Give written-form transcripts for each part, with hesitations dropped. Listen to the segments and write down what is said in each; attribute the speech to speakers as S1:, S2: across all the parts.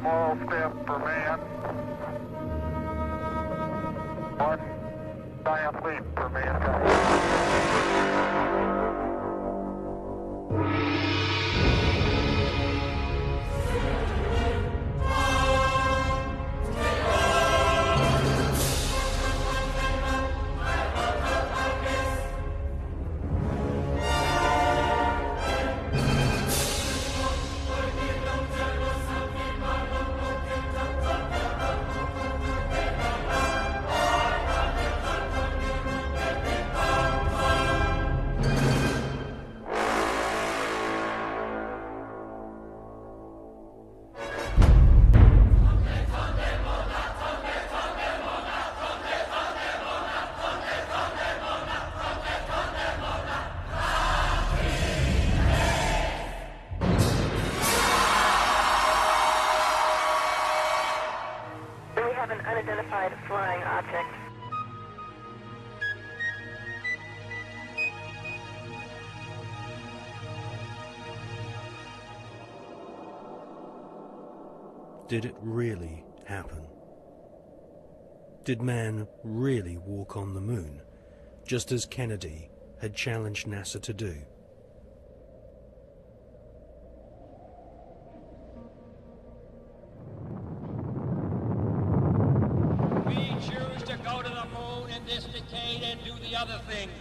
S1: small step for man, one giant leap for mankind.
S2: An unidentified flying object.
S3: Did it really happen? Did man really walk on the moon, just as Kennedy had challenged NASA to do?
S4: Other things,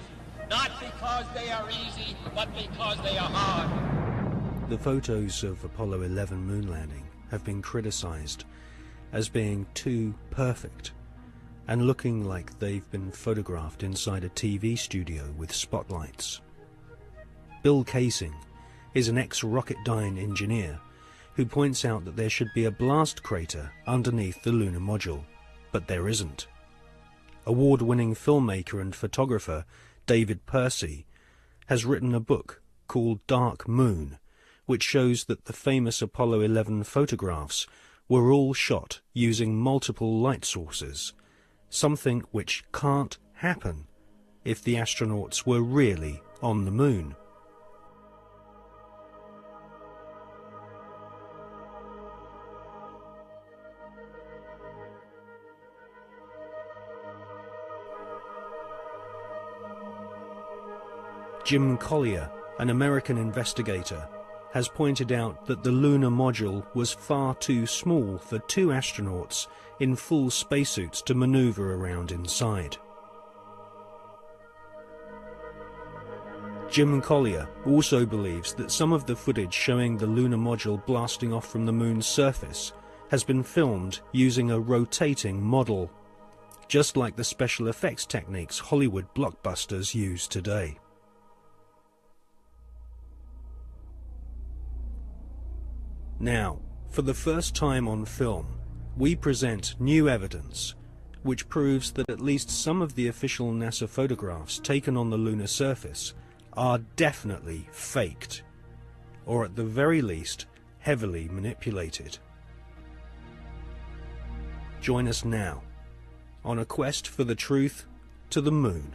S4: not because they are easy, but because they are hard.
S3: The photos of Apollo 11 moon landing have been criticized as being too perfect and looking like they've been photographed inside a TV studio with spotlights. Bill Casing is an ex-Rocketdyne engineer who points out that there should be a blast crater underneath the lunar module, but there isn't. Award-winning filmmaker and photographer David Percy has written a book called Dark Moon, which shows that the famous Apollo 11 photographs were all shot using multiple light sources, something which can't happen if the astronauts were really on the moon. Jim Collier, an American investigator, has pointed out that the lunar module was far too small for two astronauts in full spacesuits to maneuver around inside. Jim Collier also believes that some of the footage showing the lunar module blasting off from the moon's surface has been filmed using a rotating model, just like the special effects techniques Hollywood blockbusters use today. Now, for the first time on film, we present new evidence which proves that at least some of the official NASA photographs taken on the lunar surface are definitely faked, or at the very least, heavily manipulated. Join us now on a quest for the truth to the moon.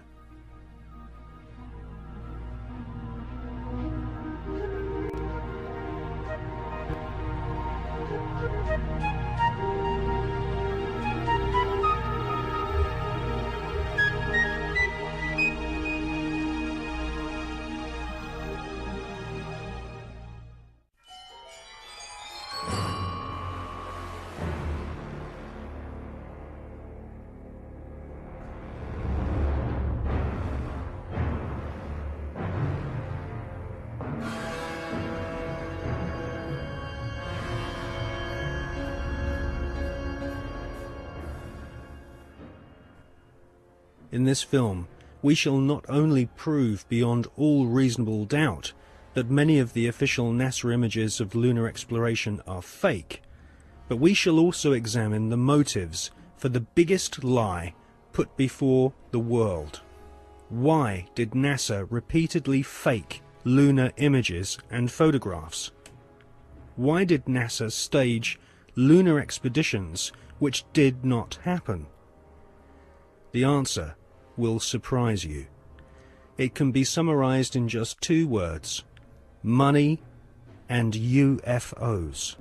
S3: In this film, we shall not only prove beyond all reasonable doubt that many of the official NASA images of lunar exploration are fake, but we shall also examine the motives for the biggest lie put before the world. Why did NASA repeatedly fake lunar images and photographs? Why did NASA stage lunar expeditions which did not happen? The answer will surprise you. It can be summarized in just two words: money and UFOs.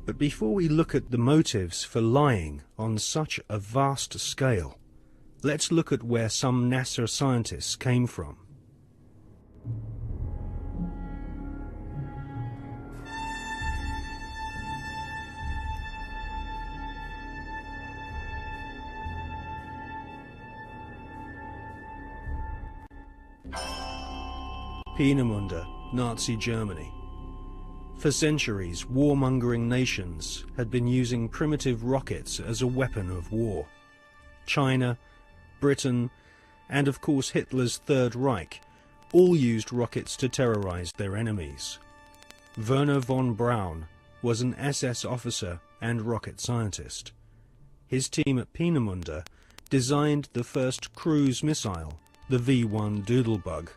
S3: But before we look at the motives for lying on such a vast scale, let's look at where some NASA scientists came from. Peenemünde, Nazi Germany. For centuries, warmongering nations had been using primitive rockets as a weapon of war. China, Britain, and of course Hitler's Third Reich all used rockets to terrorize their enemies. Wernher von Braun was an SS officer and rocket scientist. His team at Peenemünde designed the first cruise missile, the V-1 Doodlebug.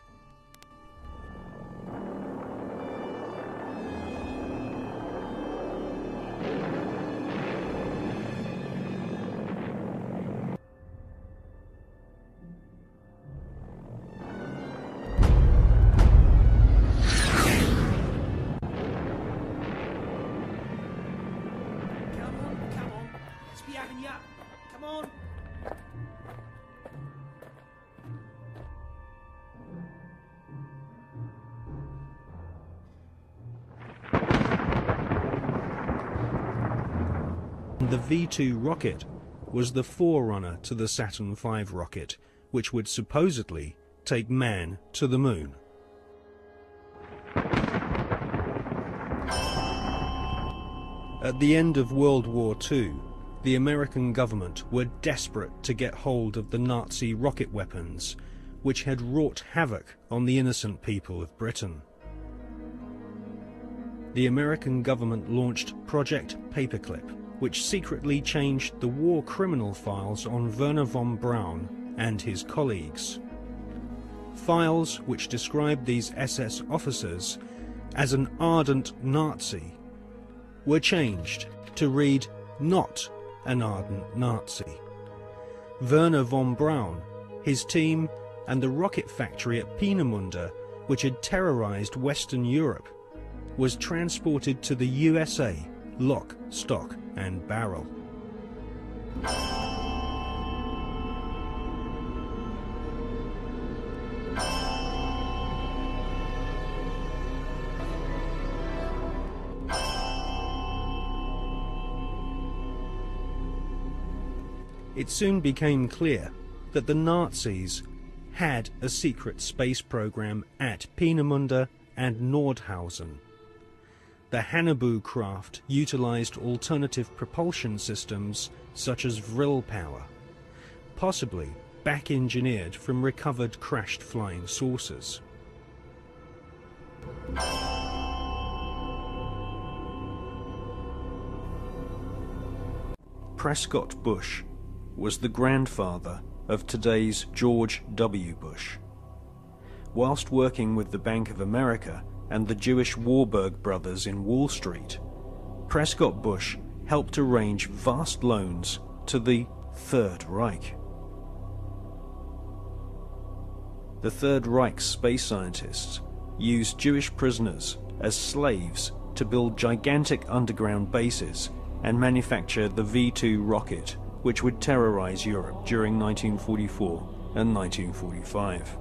S3: The V-2 rocket was the forerunner to the Saturn V rocket, which would supposedly take man to the moon. At the end of World War II, the American government were desperate to get hold of the Nazi rocket weapons, which had wrought havoc on the innocent people of Britain. The American government launched Project Paperclip, which secretly changed the war criminal files on Wernher von Braun and his colleagues. Files which described these SS officers as an ardent Nazi were changed to read not an ardent Nazi. Wernher von Braun, his team, and the rocket factory at Peenemünde, which had terrorized Western Europe, was transported to the USA, lock, stock, and barrel. It soon became clear that the Nazis had a secret space program at Peenemünde and Nordhausen. The Hannibal craft utilized alternative propulsion systems such as vril power, possibly back-engineered from recovered crashed flying saucers. Prescott Bush was the grandfather of today's George W. Bush. Whilst working with the Bank of America and the Jewish Warburg brothers in Wall Street, Prescott Bush helped arrange vast loans to the Third Reich. The Third Reich's space scientists used Jewish prisoners as slaves to build gigantic underground bases and manufacture the V-2 rocket, which would terrorize Europe during 1944 and 1945.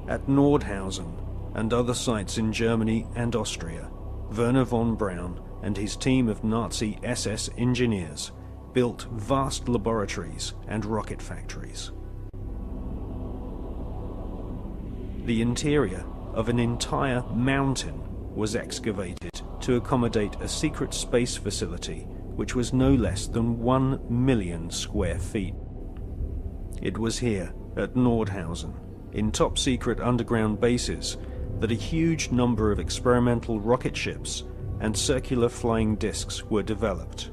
S3: At Nordhausen and other sites in Germany and Austria, Wernher von Braun and his team of Nazi SS engineers built vast laboratories and rocket factories. The interior of an entire mountain was excavated to accommodate a secret space facility which was no less than 1 million square feet. It was here, at Nordhausen, in top-secret underground bases, that a huge number of experimental rocket ships and circular flying discs were developed.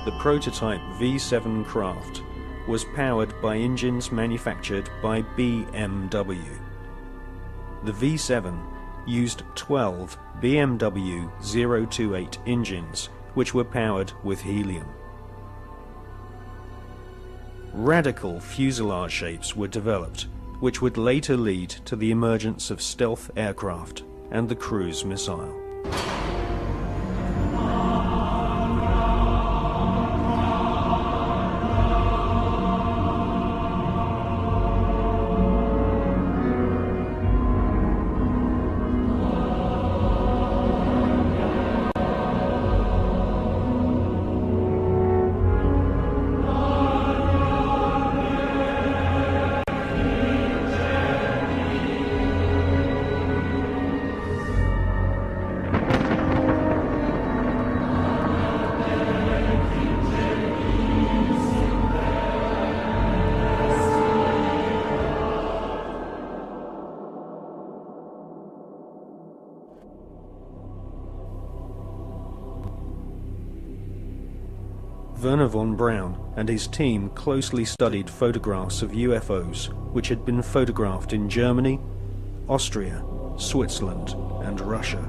S3: The prototype V-7 craft was powered by engines manufactured by BMW. The V-7 used 12 BMW 028 engines, which were powered with helium. radical fuselage shapes were developed, which would later lead to the emergence of stealth aircraft and the cruise missile. Wernher von Braun and his team closely studied photographs of UFOs which had been photographed in Germany, Austria, Switzerland, and Russia.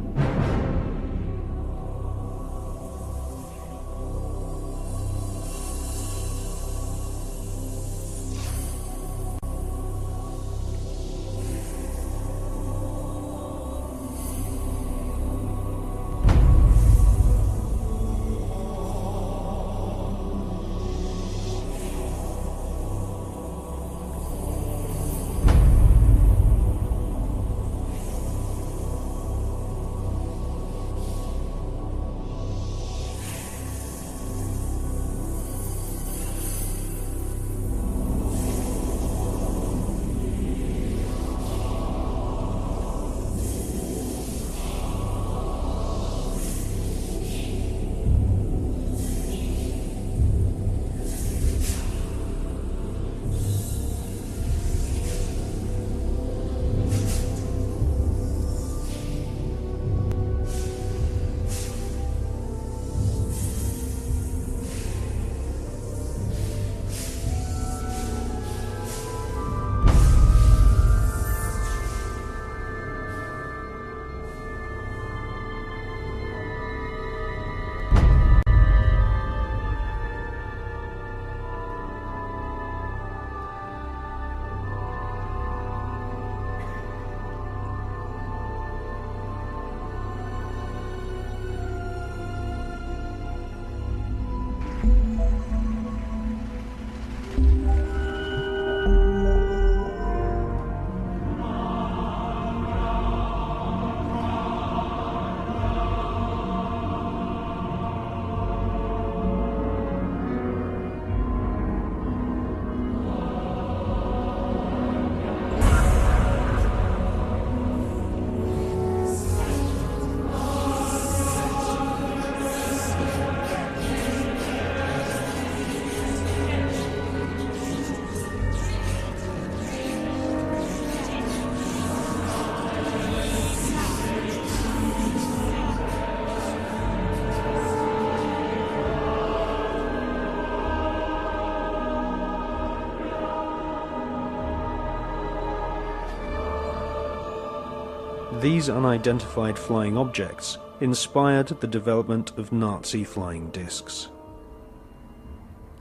S3: These unidentified flying objects inspired the development of Nazi flying discs.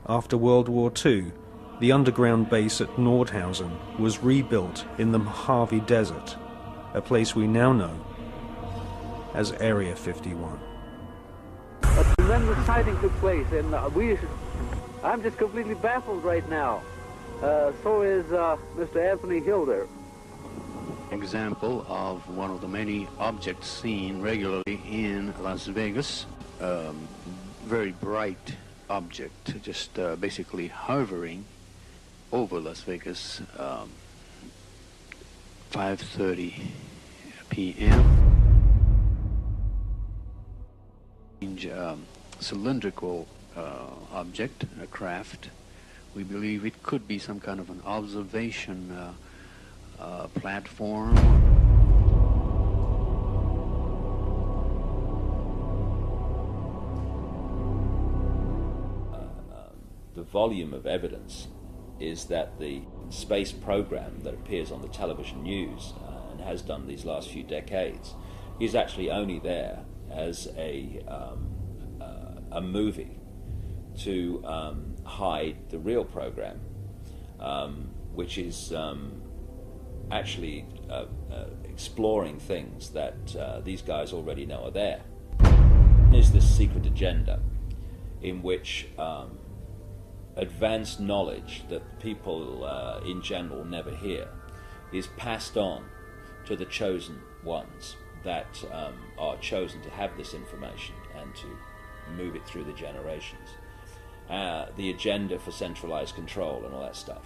S3: After World War II, the underground base at Nordhausen was rebuilt in the Mojave Desert, a place we now know as Area 51.
S5: A tremendous sighting took place, and I'm just completely baffled right now. So is Mr. Anthony Hilder.
S6: Example of one of the many objects seen regularly in Las Vegas. Very bright object, just basically hovering over Las Vegas. 5:30 p.m. Cylindrical object, a craft. We believe it could be some kind of an observation platform.
S7: The volume of evidence is that the space program that appears on the television news and has done these last few decades is actually only there as a movie to hide the real program which is actually exploring things that these guys already know are there. Is this secret agenda in which advanced knowledge that people in general never hear is passed on to the chosen ones that are chosen to have this information and to move it through the generations. The agenda for centralized control and all that stuff.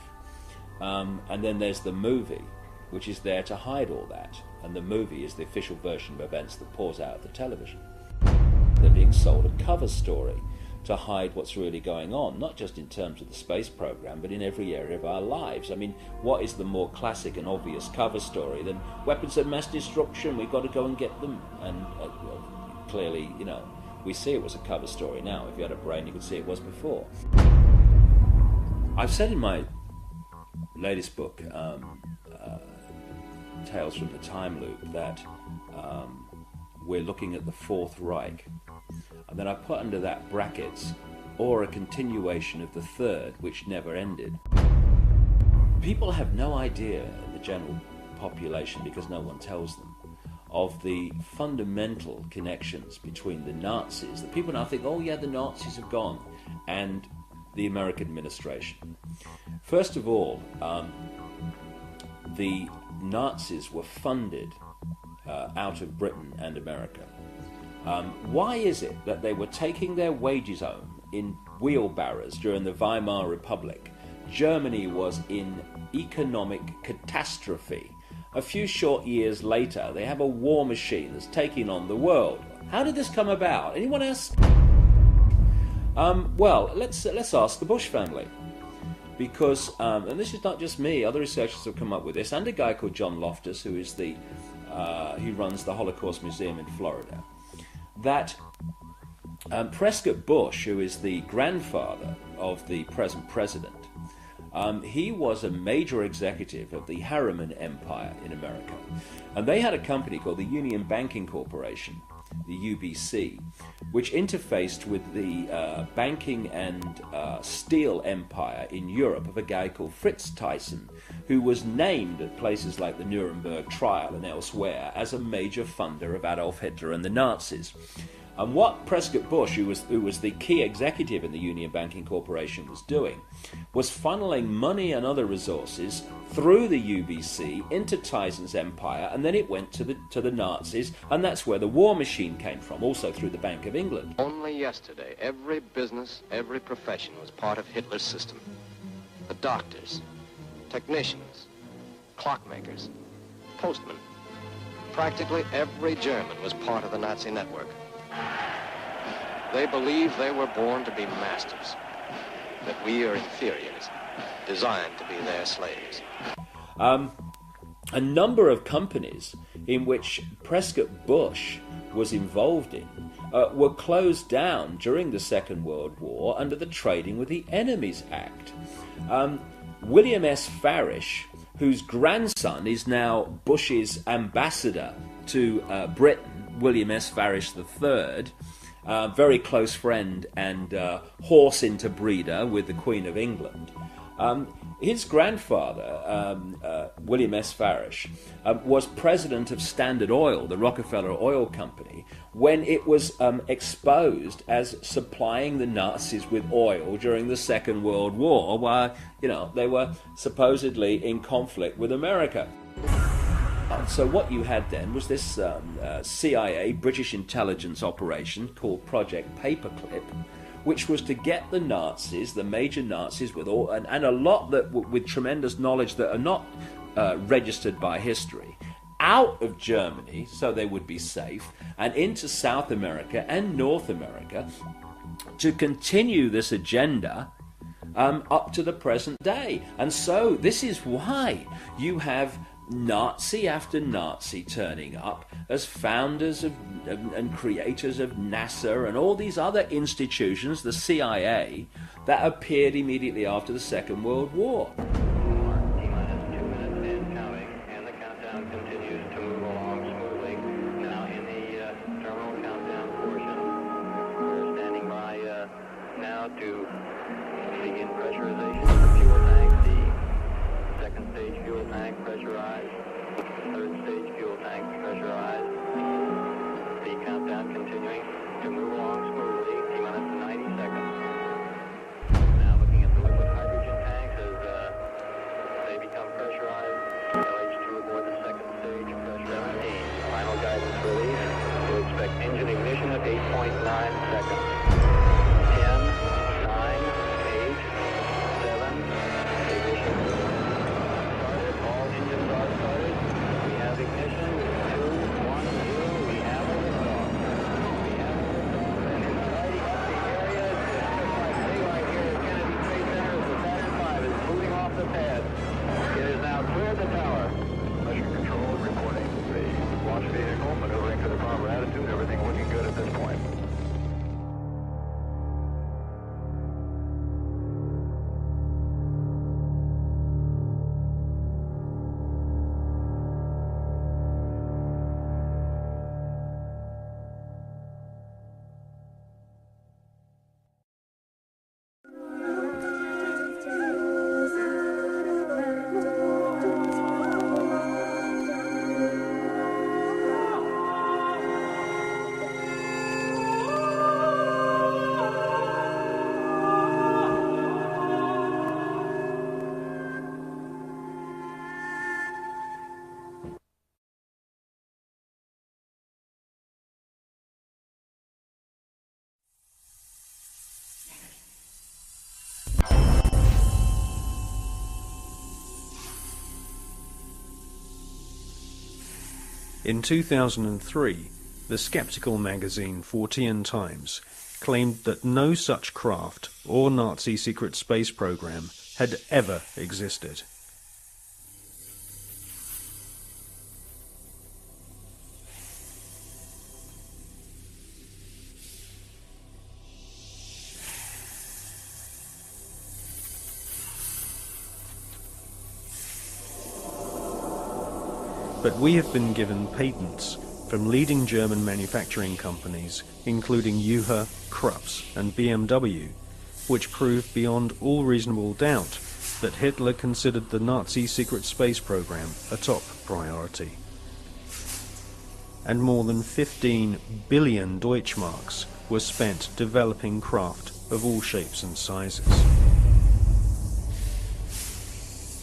S7: And then there's the movie, which is there to hide all that. And the movie is the official version of events that pours out of the television. They're being sold a cover story to hide what's really going on, not just in terms of the space program, but in every area of our lives. I mean, what is the more classic and obvious cover story than weapons of mass destruction, we've got to go and get them? And clearly, you know, we see it was a cover story now. If you had a brain, you could see it was before. I've said in my latest book, Tales from the Time Loop, that we're looking at the Fourth Reich. And then I put under that brackets, or a continuation of the Third, which never ended. People have no idea, the general population, because no one tells them, of the fundamental connections between the Nazis. The people now think, oh yeah, the Nazis have gone, and the American administration. First of all, the Nazis were funded out of Britain and America. Why is it that they were taking their wages home in wheelbarrows during the Weimar Republic? Germany was in economic catastrophe. A few short years later, they have a war machine that's taking on the world. How did this come about? Anyone else? Well, let's ask the Bush family. Because, and this is not just me, other researchers have come up with this, and a guy called John Loftus, who is he runs the Holocaust Museum in Florida, that Prescott Bush, who is the grandfather of the present president, he was a major executive of the Harriman Empire in America. And they had a company called the Union Banking Corporation, the UBC, which interfaced with the banking and steel empire in Europe of a guy called Fritz Thyssen, who was named at places like the Nuremberg trial and elsewhere as a major funder of Adolf Hitler and the Nazis. And what Prescott Bush, who was the key executive in the Union Banking Corporation, was doing was funneling money and other resources through the UBC into Thyssen's empire, and then it went to the Nazis, and that's where the war machine came from, also through the Bank of England.
S8: Only yesterday, every business, every profession was part of Hitler's system. The doctors, technicians, clockmakers, postmen. Practically every German was part of the Nazi network. They believe they were born to be masters, that we are inferiors, designed to be their slaves.
S7: A number of companies in which Prescott Bush was involved in were closed down during the Second World War under the Trading with the Enemies Act. William S. Farish, whose grandson is now Bush's ambassador to Britain, William S. Farish III, very close friend and horse interbreeder with the Queen of England. His grandfather, William S. Farish, was president of Standard Oil, the Rockefeller Oil Company, when it was exposed as supplying the Nazis with oil during the Second World War, while they were supposedly in conflict with America. So what you had then was this CIA, British intelligence operation called Project Paperclip, which was to get the Nazis, the major Nazis, with all and a lot that with tremendous knowledge that are not registered by history, out of Germany so they would be safe, and into South America and North America to continue this agenda up to the present day. And so this is why you have Nazi after Nazi turning up as founders of and creators of NASA and all these other institutions, the CIA, that appeared immediately after the Second World War.
S8: T-minus 2 minutes and counting, and the countdown continues to move along smoothly. Now in the terminal countdown portion, we're standing by now to begin pressurization of the fuel tank. The
S5: the pad. It is now cleared the tower.
S1: Mission control reporting the launch vehicle maneuvering to the proper attitude. Everything looking good at this point.
S3: In 2003, the skeptical magazine Fortean Times claimed that no such craft or Nazi secret space program had ever existed. But we have been given patents from leading German manufacturing companies, including UHA, Krups and BMW, which prove beyond all reasonable doubt that Hitler considered the Nazi secret space program a top priority. And more than 15 billion Deutschmarks were spent developing craft of all shapes and sizes.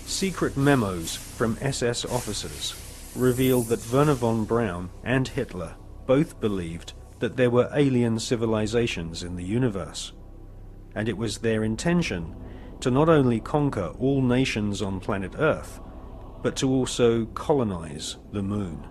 S3: Secret memos from SS officers revealed that Werner von Braun and Hitler both believed that there were alien civilizations in the universe, and it was their intention to not only conquer all nations on planet Earth, but to also colonize the Moon.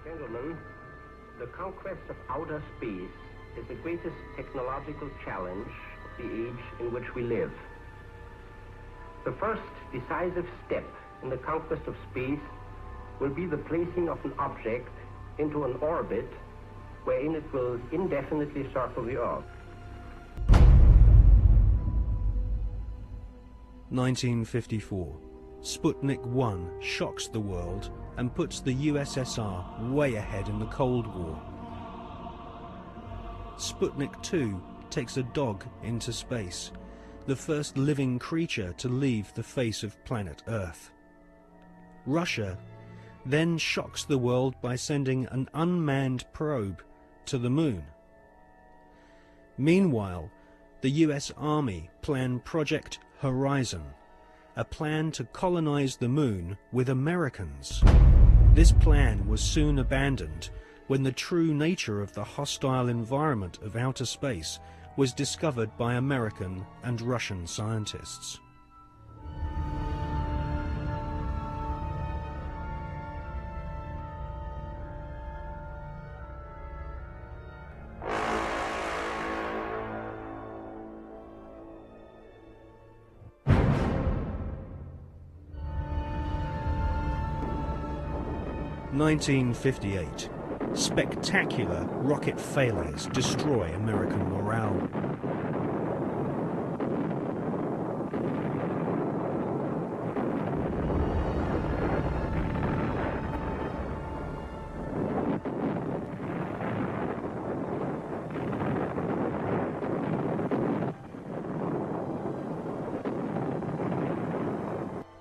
S9: Gentlemen, the conquest of outer space is the greatest technological challenge of the age in which we live. The first decisive step in the conquest of space will be the placing of an object into an orbit wherein it will indefinitely circle the Earth.
S3: 1954. Sputnik 1 shocks the world and puts the USSR way ahead in the Cold War. Sputnik 2 takes a dog into space, the first living creature to leave the face of planet Earth. Russia then shocks the world by sending an unmanned probe to the Moon. Meanwhile, the US Army plan Project Horizon, a plan to colonize the Moon with Americans. This plan was soon abandoned when the true nature of the hostile environment of outer space was discovered by American and Russian scientists. In 1958, spectacular rocket failures destroy American morale.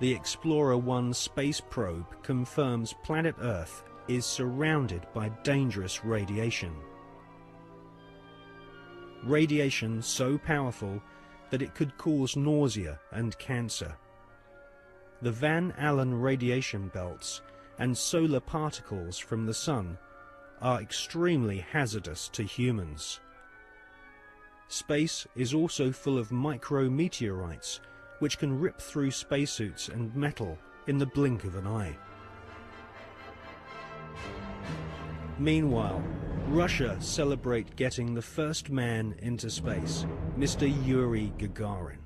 S3: The Explorer 1 space probe confirms planet Earth is surrounded by dangerous radiation. Radiation so powerful that it could cause nausea and cancer. The Van Allen radiation belts and solar particles from the sun are extremely hazardous to humans. Space is also full of micrometeorites which can rip through spacesuits and metal in the blink of an eye. Meanwhile, Russia celebrate getting the first man into space, Mr. Yuri Gagarin.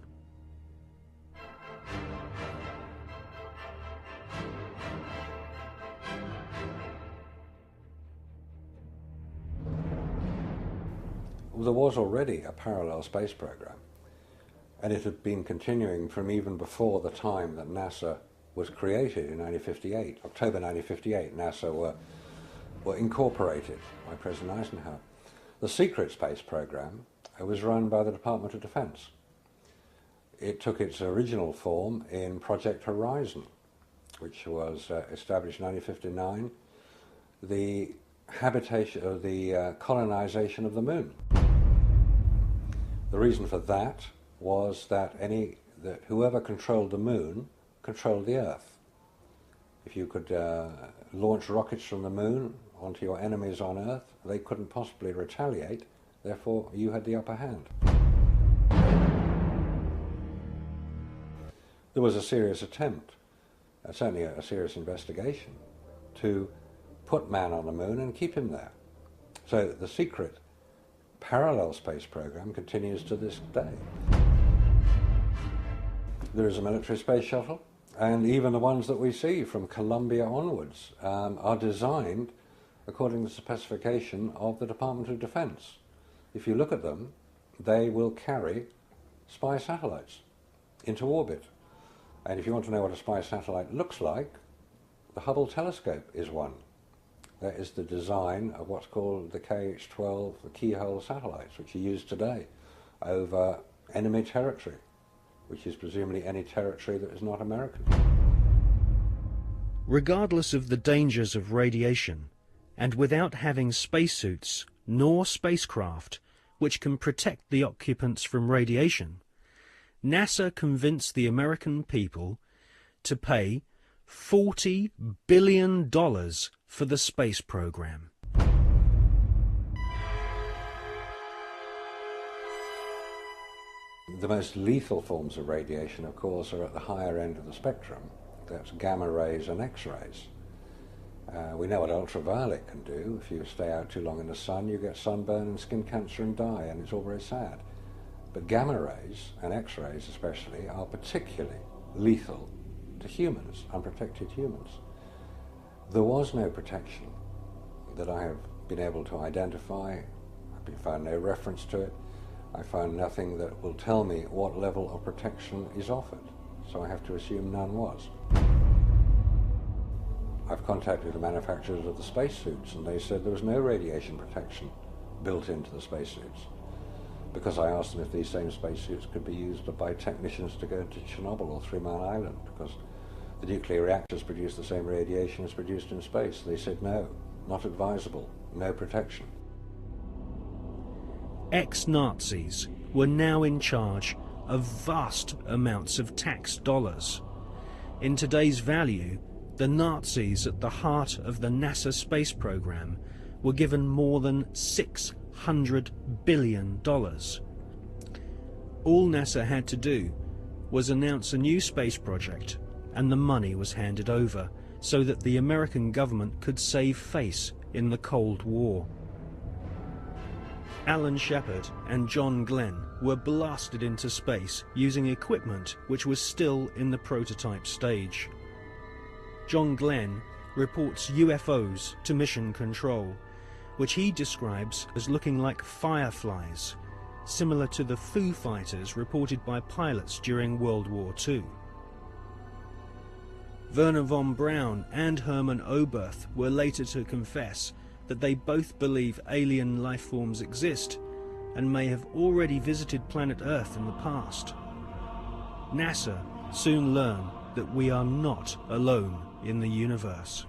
S10: There was already a parallel space program, and it had been continuing from even before the time that NASA was created in 1958. October 1958, NASA were incorporated by President Eisenhower. The secret space program was run by the Department of Defense. It took its original form in Project Horizon, which was established in 1959, the habitation of the colonization of the moon. The reason for that was that whoever controlled the moon controlled the Earth. If you could launch rockets from the moon onto your enemies on Earth, they couldn't possibly retaliate, therefore you had the upper hand. There was a serious attempt, certainly a serious investigation, to put man on the moon and keep him there. So the secret parallel space program continues to this day. There is a military space shuttle, and even the ones that we see from Columbia onwards are designed according to the specification of the Department of Defense. If you look at them, they will carry spy satellites into orbit. And if you want to know what a spy satellite looks like, the Hubble telescope is one. That is the design of what's called the KH-12, the keyhole satellites, which are used today over enemy territory, which is presumably any territory that is not American.
S3: Regardless of the dangers of radiation, and without having spacesuits nor spacecraft which can protect the occupants from radiation, NASA convinced the American people to pay $40 billion for the space program.
S10: The most lethal forms of radiation, of course, are at the higher end of the spectrum. That's gamma rays and X-rays. We know what ultraviolet can do. If you stay out too long in the sun, you get sunburn and skin cancer and die, and it's all very sad. But gamma rays, and X-rays especially, are particularly lethal to humans, unprotected humans. There was no protection that I have been able to identify. I've found no reference to it. I found nothing that will tell me what level of protection is offered, so I have to assume none was. I've contacted the manufacturers of the spacesuits, and they said there was no radiation protection built into the spacesuits, because I asked them if these same spacesuits could be used by technicians to go to Chernobyl or 3 Mile Island, because the nuclear reactors produce the same radiation as produced in space. They said no, not advisable, no protection.
S3: Ex-Nazis were now in charge of vast amounts of tax dollars. In today's value, the Nazis at the heart of the NASA space program were given more than $600 billion. All NASA had to do was announce a new space project, and the money was handed over so that the American government could save face in the Cold War. Alan Shepard and John Glenn were blasted into space using equipment which was still in the prototype stage. John Glenn reports UFOs to Mission Control, which he describes as looking like fireflies, similar to the Foo Fighters reported by pilots during World War II. Werner von Braun and Hermann Oberth were later to confess that they both believe alien life forms exist and may have already visited planet Earth in the past. NASA soon learned that we are not alone in the universe.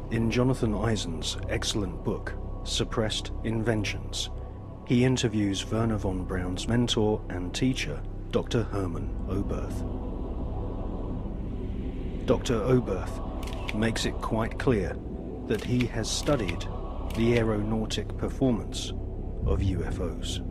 S3: In Jonathan Eisen's excellent book, Suppressed Inventions, he interviews Wernher von Braun's mentor and teacher, Dr. Hermann Oberth. Dr. Oberth makes it quite clear that he has studied the aeronautic performance of UFOs.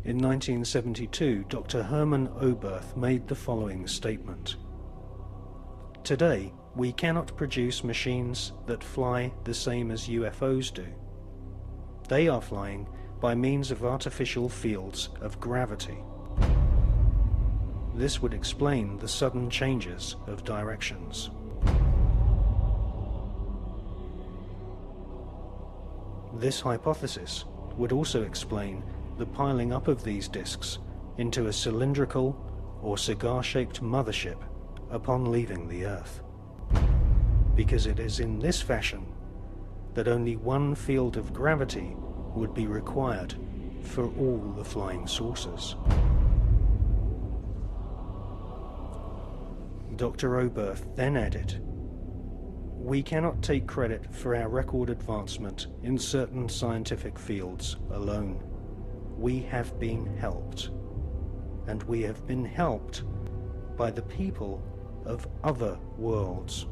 S3: In 1972, Dr. Hermann Oberth made the following statement. Today, we cannot produce machines that fly the same as UFOs do. They are flying by means of artificial fields of gravity. This would explain the sudden changes of directions. This hypothesis would also explain the piling up of these disks into a cylindrical or cigar-shaped mothership upon leaving the Earth, because it is in this fashion that only one field of gravity would be required for all the flying saucers. Dr. Oberth then added, "We cannot take credit for our record advancement in certain scientific fields alone. We have been helped, and we have been helped by the people of other worlds."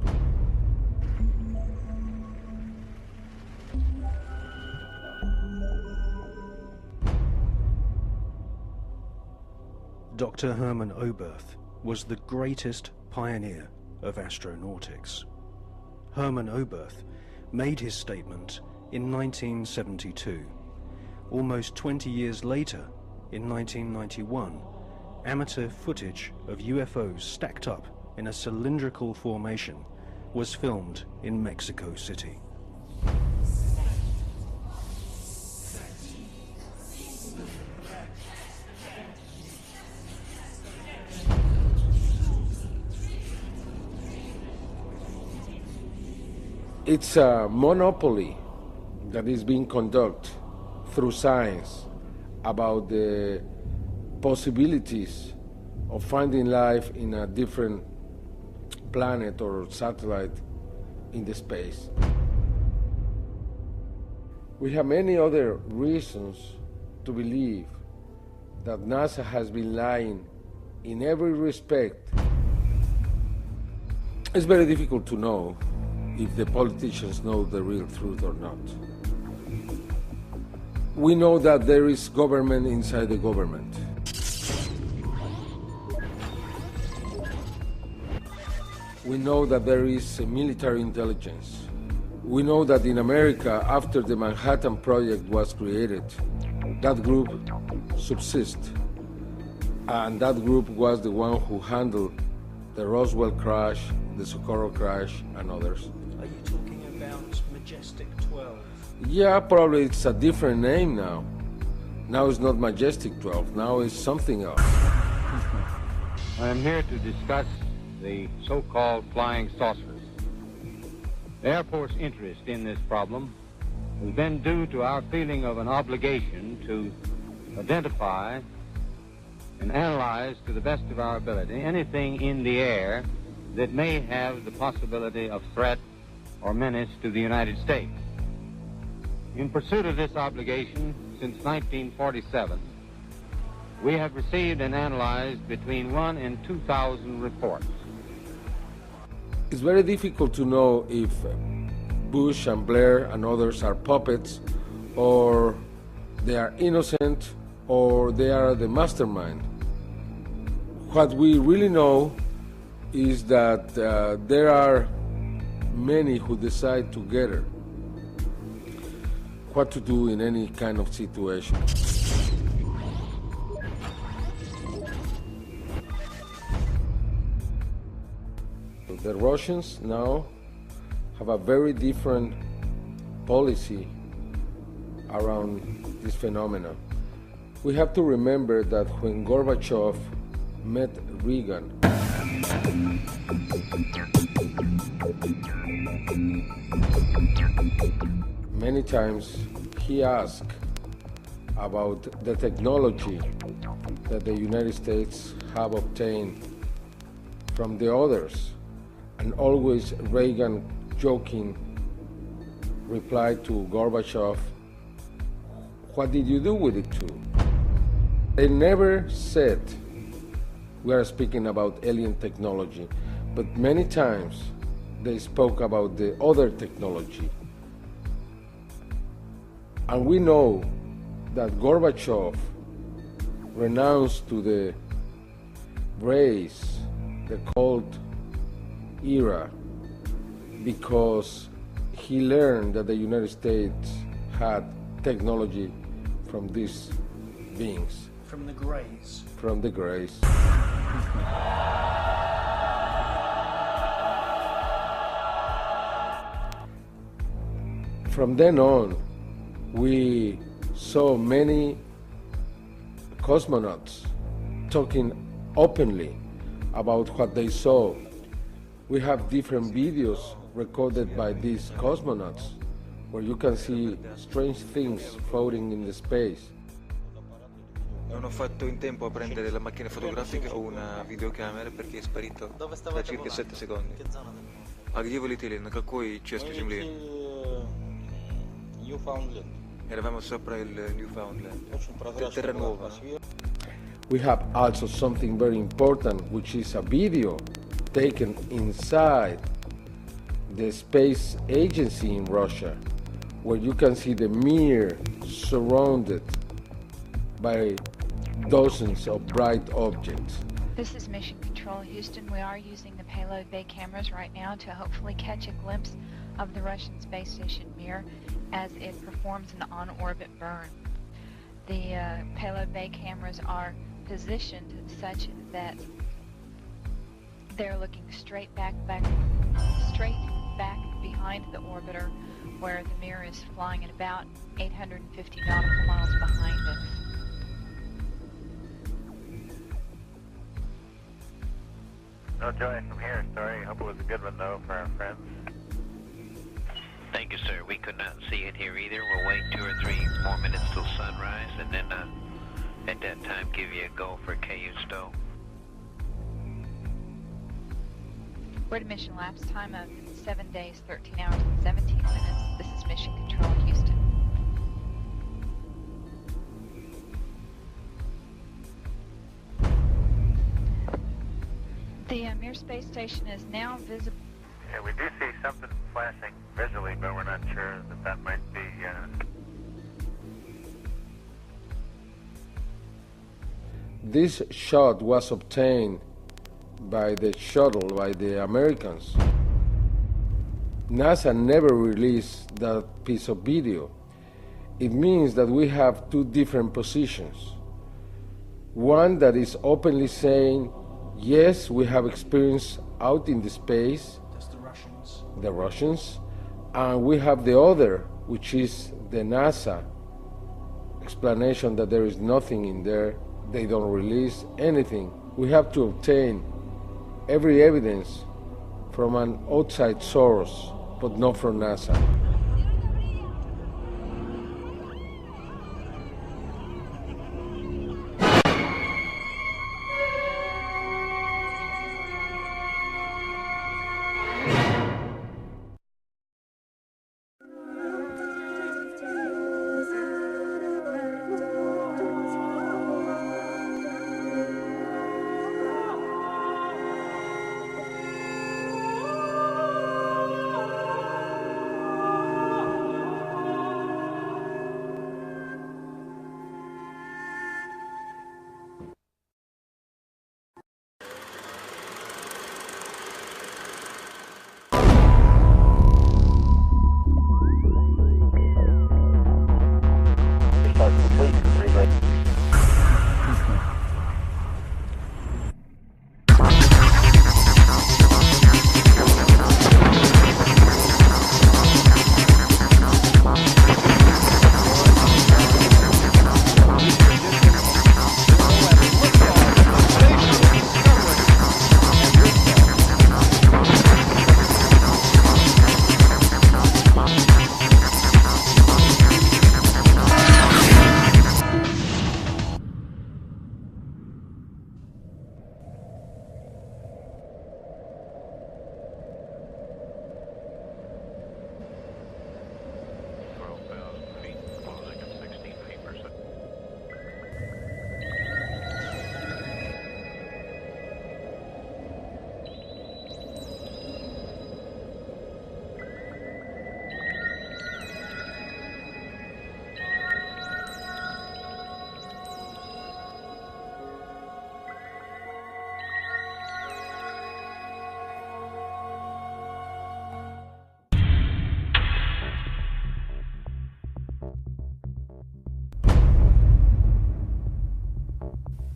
S3: Dr. Hermann Oberth was the greatest pioneer of astronautics. Hermann Oberth made his statement in 1972. Almost 20 years later, in 1991, amateur footage of UFOs stacked up in a cylindrical formation was filmed in Mexico City.
S11: It's a monopoly that is being conducted through science about the possibilities of finding life in a different planet or satellite in the space. We have many other reasons to believe that NASA has been lying in every respect. It's very difficult to know if the politicians know the real truth or not. We know that there is government inside the government. We know that there is military intelligence. We know that in America, after the Manhattan Project was created, that group subsists. And that group was the one who handled the Roswell crash, the Socorro crash, and others.
S3: Are you talking about Majestic 12?
S11: Yeah, probably it's a different name now. Now it's not Majestic 12, now it's something else.
S12: I am here to discuss the so-called flying saucers. The Air Force interest in this problem has been due to our feeling of an obligation to identify and analyze to the best of our ability anything in the air that may have the possibility of threat or menace to the United States. In pursuit of this obligation, since 1947, we have received and analyzed between 1,000 and 2,000 reports.
S11: It's very difficult to know if Bush and Blair and others are puppets, or they are innocent, or they are the mastermind. What we really know is that there are many who decide together what to do in any kind of situation. The Russians now have a very different policy around this phenomenon. We have to remember that when Gorbachev met Reagan, many times he asked about the technology that the United States have obtained from the others, and always Reagan joking replied to Gorbachev, "What did you do with it too?" They never said we are speaking about alien technology, but many times they spoke about the other technology. And we know that Gorbachev renounced to the race, the Cold era, because he learned that the United States had technology from these beings.
S3: From the Greys.
S11: From the Greys. From then on, we saw many cosmonauts talking openly about what they saw. We have different videos recorded by these cosmonauts where you can see strange things floating in the space.
S13: Non ho fatto in tempo a prendere la macchina fotografica o una videocamera perché è sparito da circa 7 secondi. А где вы летели? На какой части Земли?
S14: Newfoundland.
S13: Eravamo sopra il Newfoundland. Terra nuova.
S11: We have also something very important, which is a video taken inside the space agency in Russia, where you can see the Mir surrounded by dozens of bright objects.
S15: This is Mission Control Houston. We are using the payload bay cameras right now to hopefully catch a glimpse of the Russian space station Mir as it performs an on-orbit burn. The payload bay cameras are positioned such that they're looking straight back behind the orbiter, where the Mir is flying at about 850 nautical miles behind us.
S1: No joy from here, sorry. Hope it was a good one, though, for our friends.
S16: Thank you, sir. We could not see it here either. We'll wait 2 or 3 more minutes till sunrise, and then at that time give you a go for KU stow.
S15: We're at a mission lapse time of 7 days, 13 hours, and 17 minutes. This is Mission Control Houston. The Mir space station is now visible.
S1: Yeah, we do see something flashing visually, but we're not sure that might be...
S11: This shot was obtained by the shuttle, by the Americans. NASA never released that piece of video. It means that we have 2 different positions. One that is openly saying, yes, we have experience out in the space.
S3: That's the Russians.
S11: The Russians. And we have the other, which is the NASA explanation that there is nothing in there. They don't release anything. We have to obtain every evidence from an outside source, but not from NASA.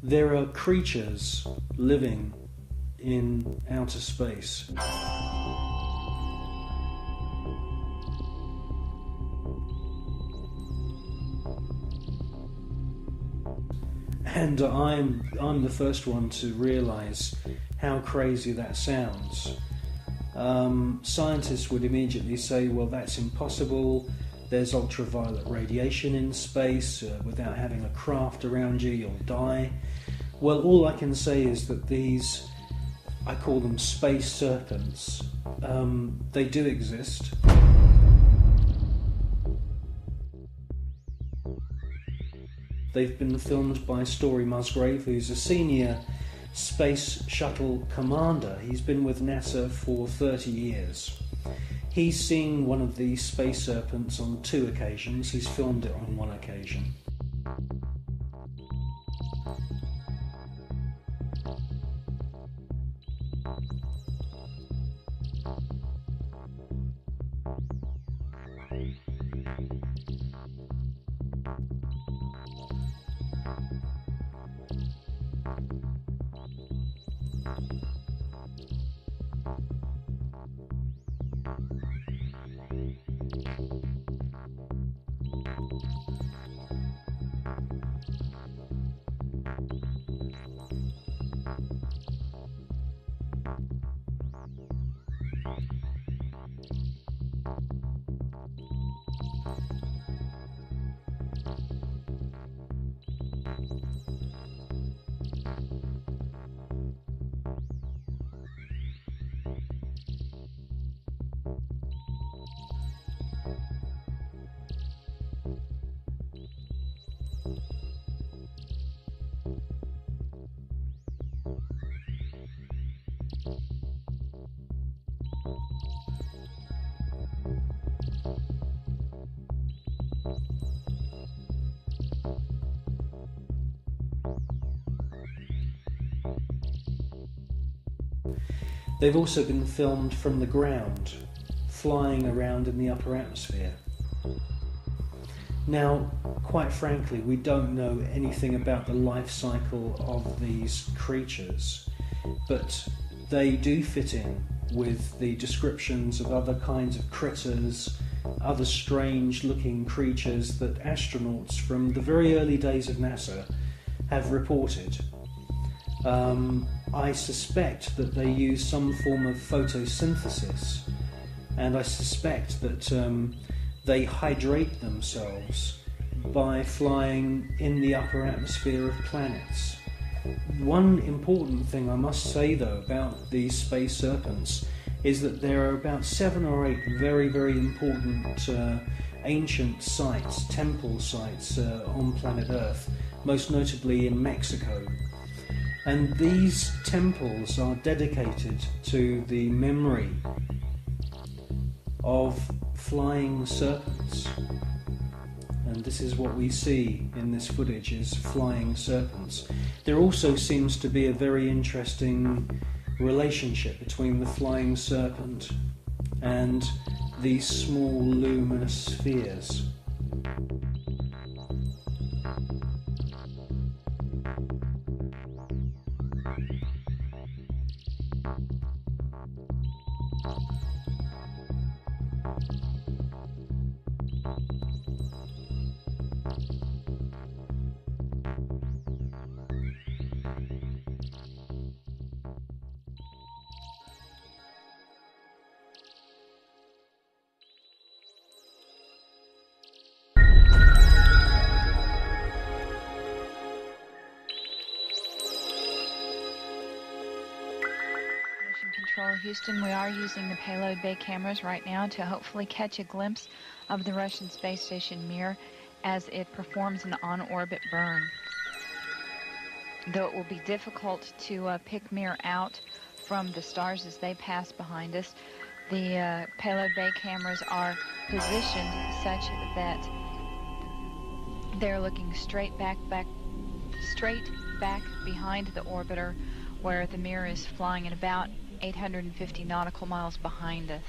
S3: There are creatures living in outer space. And I'm the first one to realize how crazy that sounds. Scientists would immediately say, well, that's impossible. There's ultraviolet radiation in space. Without having a craft around you, you'll die. Well, all I can say is that these, I call them space serpents, they do exist. They've been filmed by Story Musgrave, who's a senior space shuttle commander. He's been with NASA for 30 years. He's seen one of these space serpents on 2 occasions. He's filmed it on 1 occasion. They've also been filmed from the ground, flying around in the upper atmosphere. Now, quite frankly, we don't know anything about the life cycle of these creatures, but they do fit in with the descriptions of other kinds of critters, other strange-looking creatures that astronauts from the very early days of NASA have reported. I suspect that they use some form of photosynthesis, and I suspect that they hydrate themselves by flying in the upper atmosphere of planets. One important thing I must say, though, about these space serpents is that there are about 7 or 8 very, very important ancient sites, temple sites on planet Earth, most notably in Mexico. And these temples are dedicated to the memory of flying serpents. And this is what we see in this footage, is flying serpents. There also seems to be a very interesting relationship between the flying serpent and these small luminous spheres.
S15: Houston, we are using the payload bay cameras right now to hopefully catch a glimpse of the Russian space station Mir as it performs an on-orbit burn. Though it will be difficult to pick Mir out from the stars as they pass behind us, the payload bay cameras are positioned such that they're looking straight back behind the orbiter, where the Mir is flying at about 850 nautical miles behind us.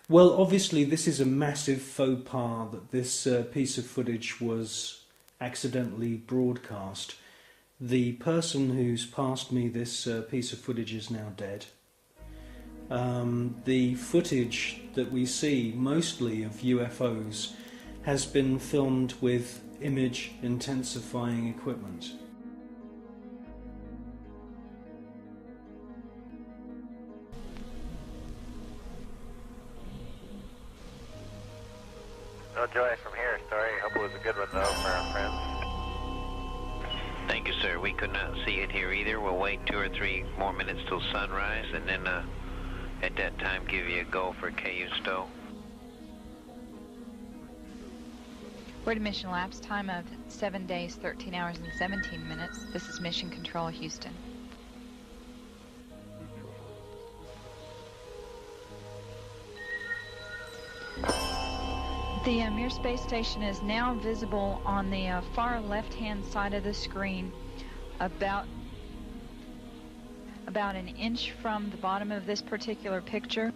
S3: Well, obviously this is a massive faux pas that this piece of footage was accidentally broadcast. The person who's passed me this piece of footage is now dead. The footage that we see, mostly of UFOs, has been filmed with image intensifying equipment.
S1: No joy from here, sorry. Hope it was a good one though for our friends.
S16: Thank you, sir. We could not see it here either. We'll wait 2 or 3 more minutes till sunrise, and then at that time give you a go for KU stow.
S15: We're at a mission lapse time of 7 days, 13 hours, and 17 minutes. This is Mission Control, Houston. The Mir space station is now visible on the far left-hand side of the screen, about an inch from the bottom of this particular picture.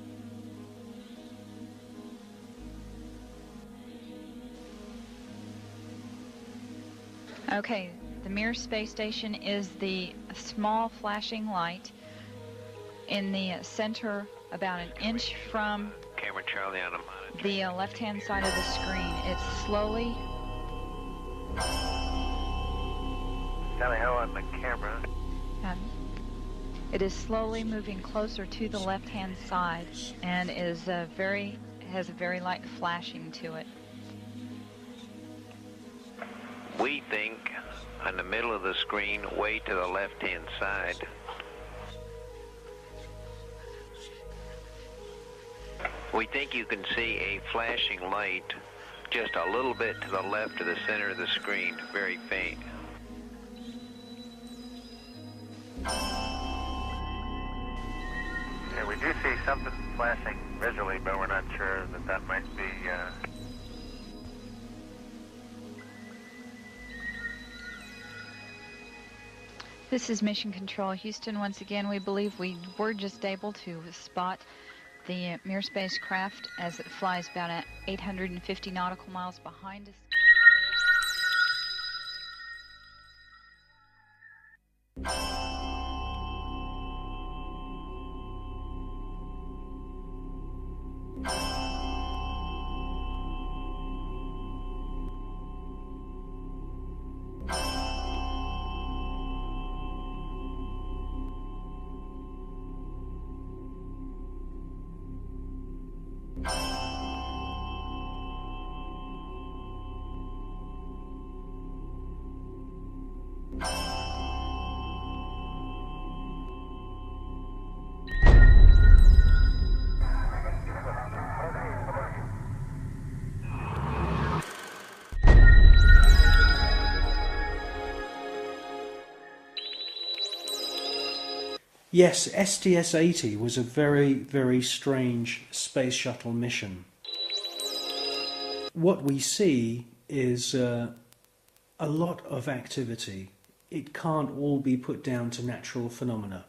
S15: Okay, the Mir space station is the small flashing light in the center, about an inch from
S16: Camera Charlie on a monitor.
S15: The left-hand side of the screen. It's slowly...
S1: Tally ho on the camera.
S15: It is slowly moving closer to the left-hand side and is has a very light flashing to it.
S16: We think on the middle of the screen, way to the left-hand side. We think you can see a flashing light just a little bit to the left of the center of the screen, very faint.
S1: Yeah, we do see something flashing visually, but we're not sure that might be...
S15: This is Mission Control, Houston. Once again, we believe we were just able to spot the Mir spacecraft as it flies about 850 nautical miles behind us.
S3: Yes, STS-80 was a very, very strange space shuttle mission. What we see is a lot of activity. It can't all be put down to natural phenomena.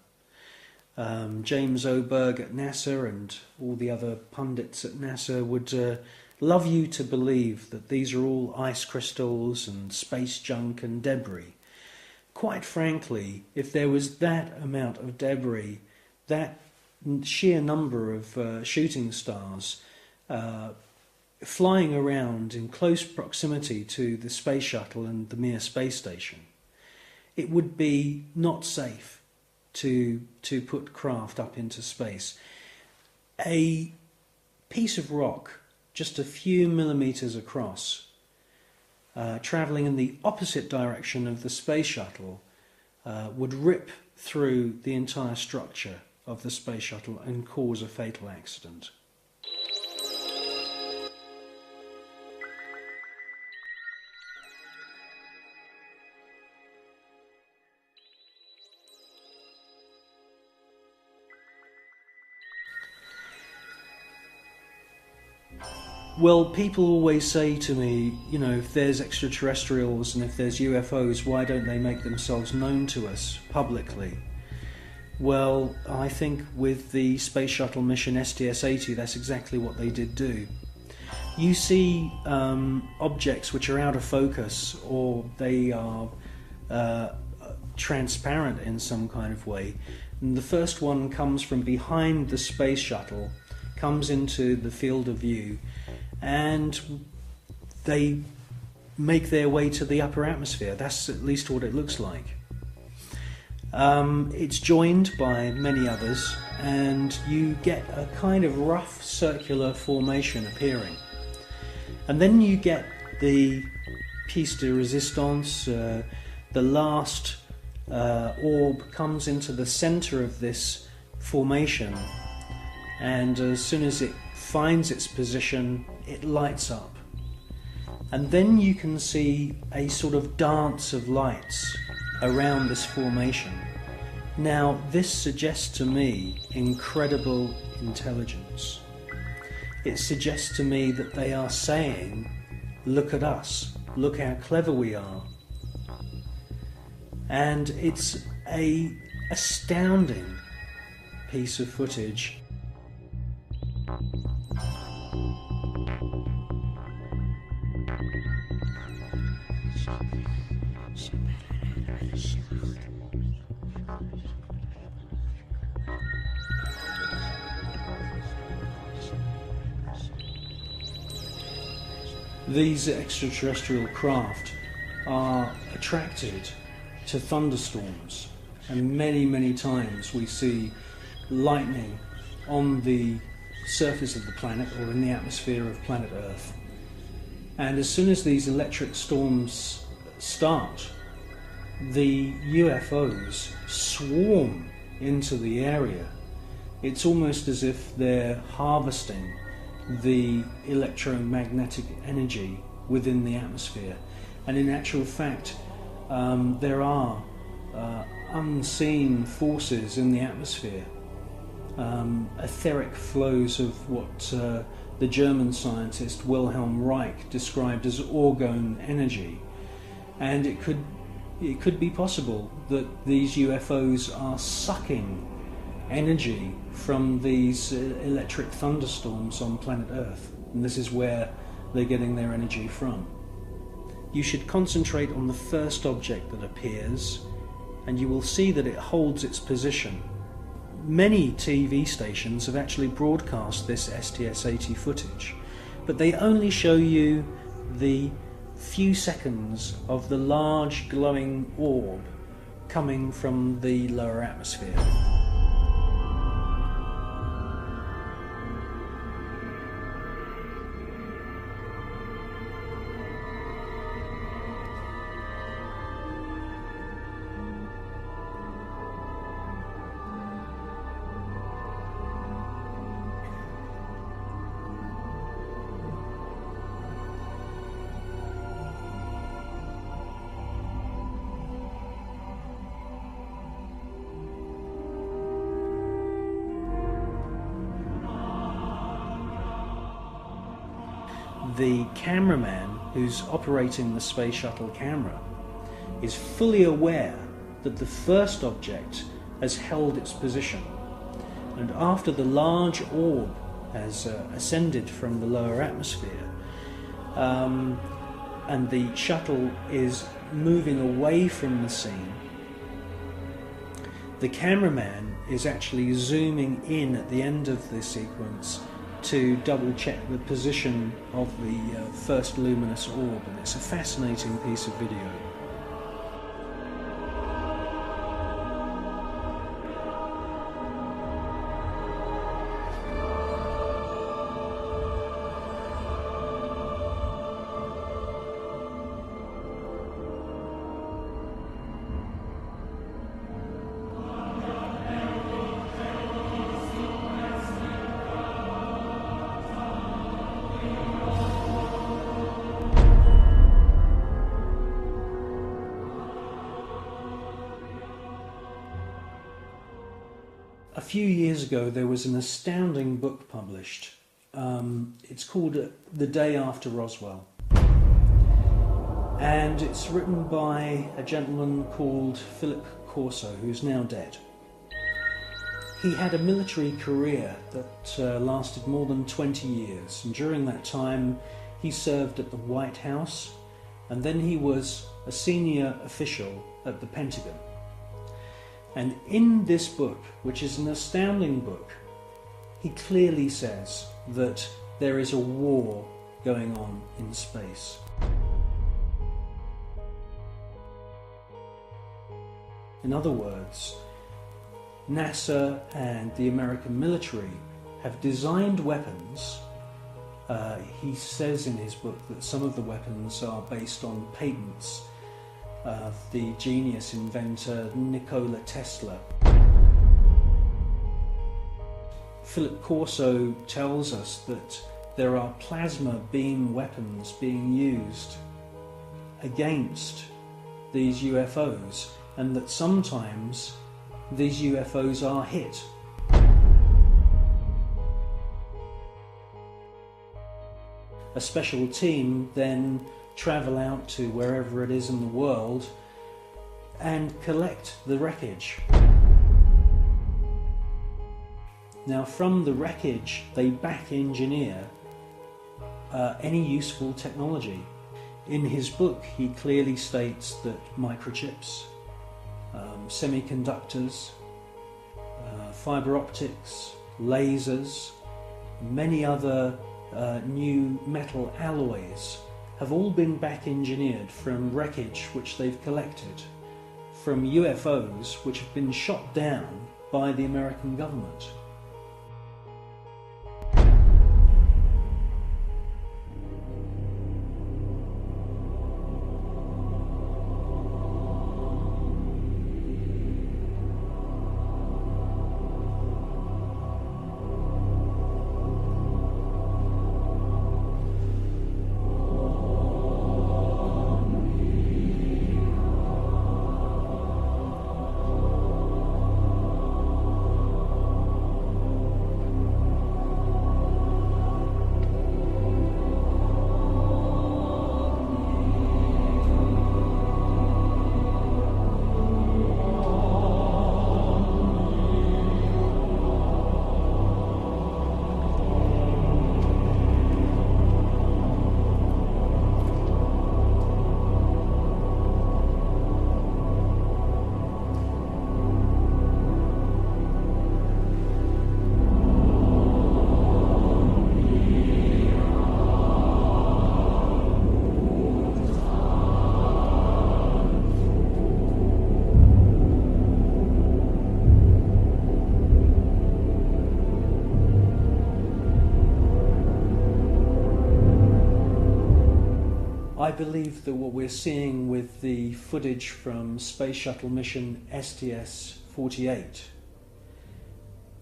S3: James Oberg at NASA and all the other pundits at NASA would love you to believe that these are all ice crystals and space junk and debris. Quite frankly, if there was that amount of debris, that sheer number of shooting stars flying around in close proximity to the space shuttle and the Mir space station, it would be not safe to put craft up into space. A piece of rock just a few millimeters across, travelling in the opposite direction of the space shuttle, would rip through the entire structure of the space shuttle and cause a fatal accident. Well, people always say to me, you know, if there's extraterrestrials and if there's UFOs, why don't they make themselves known to us publicly? Well, I think with the space shuttle mission STS-80, that's exactly what they did do. You see objects which are out of focus, or they are transparent in some kind of way. And the first one comes from behind the space shuttle, comes into the field of view, and they make their way to the upper atmosphere. That's at least what it looks like. It's joined by many others, and you get a kind of rough circular formation appearing. And then you get the piece de resistance. The last orb comes into the center of this formation, and as soon as it finds its position, it lights up. And then you can see a sort of dance of lights around this formation. Now, this suggests to me incredible intelligence. It suggests to me that they are saying, look at us, look how clever we are. And it's an astounding piece of footage. These extraterrestrial craft are attracted to thunderstorms, and many times we see lightning on the surface of the planet or in the atmosphere of planet Earth. And as soon as these electric storms start, the UFOs swarm into the area. It's almost as if they're harvesting the electromagnetic energy within the atmosphere. And in actual fact, there are unseen forces in the atmosphere, etheric flows of what the German scientist Wilhelm Reich described as orgone energy. And it could be possible that these UFOs are sucking energy from these electric thunderstorms on planet Earth, and this is where they're getting their energy from. You should concentrate on the first object that appears, and you will see that it holds its position. Many TV stations have actually broadcast this STS-80 footage, but they only show you the few seconds of the large glowing orb coming from the lower atmosphere. The cameraman who's operating the space shuttle camera is fully aware that the first object has held its position, and after the large orb has ascended from the lower atmosphere and the shuttle is moving away from the scene, the cameraman is actually zooming in at the end of the sequence to double check the position of the first luminous orb, and it's a fascinating piece of video. A few years ago there was an astounding book published. It's called The Day After Roswell, and it's written by a gentleman called Philip Corso, who's now dead. He had a military career that lasted more than 20 years, and during that time he served at the White House, and then he was a senior official at the Pentagon. And in this book, which is an astounding book, he clearly says that there is a war going on in space. In other words, NASA and the American military have designed weapons. He says in his book that some of the weapons are based on patents of the genius inventor Nikola Tesla. Philip Corso tells us that there are plasma beam weapons being used against these UFOs, and that sometimes these UFOs are hit. A special team then travel out to wherever it is in the world and collect the wreckage. Now, from the wreckage, they back engineer any useful technology. In his book, he clearly states that microchips, semiconductors, fiber optics, lasers, many other new metal alloys have all been back engineered from wreckage which they've collected from UFOs which have been shot down by the American government. I believe that what we're seeing with the footage from Space Shuttle mission STS-48,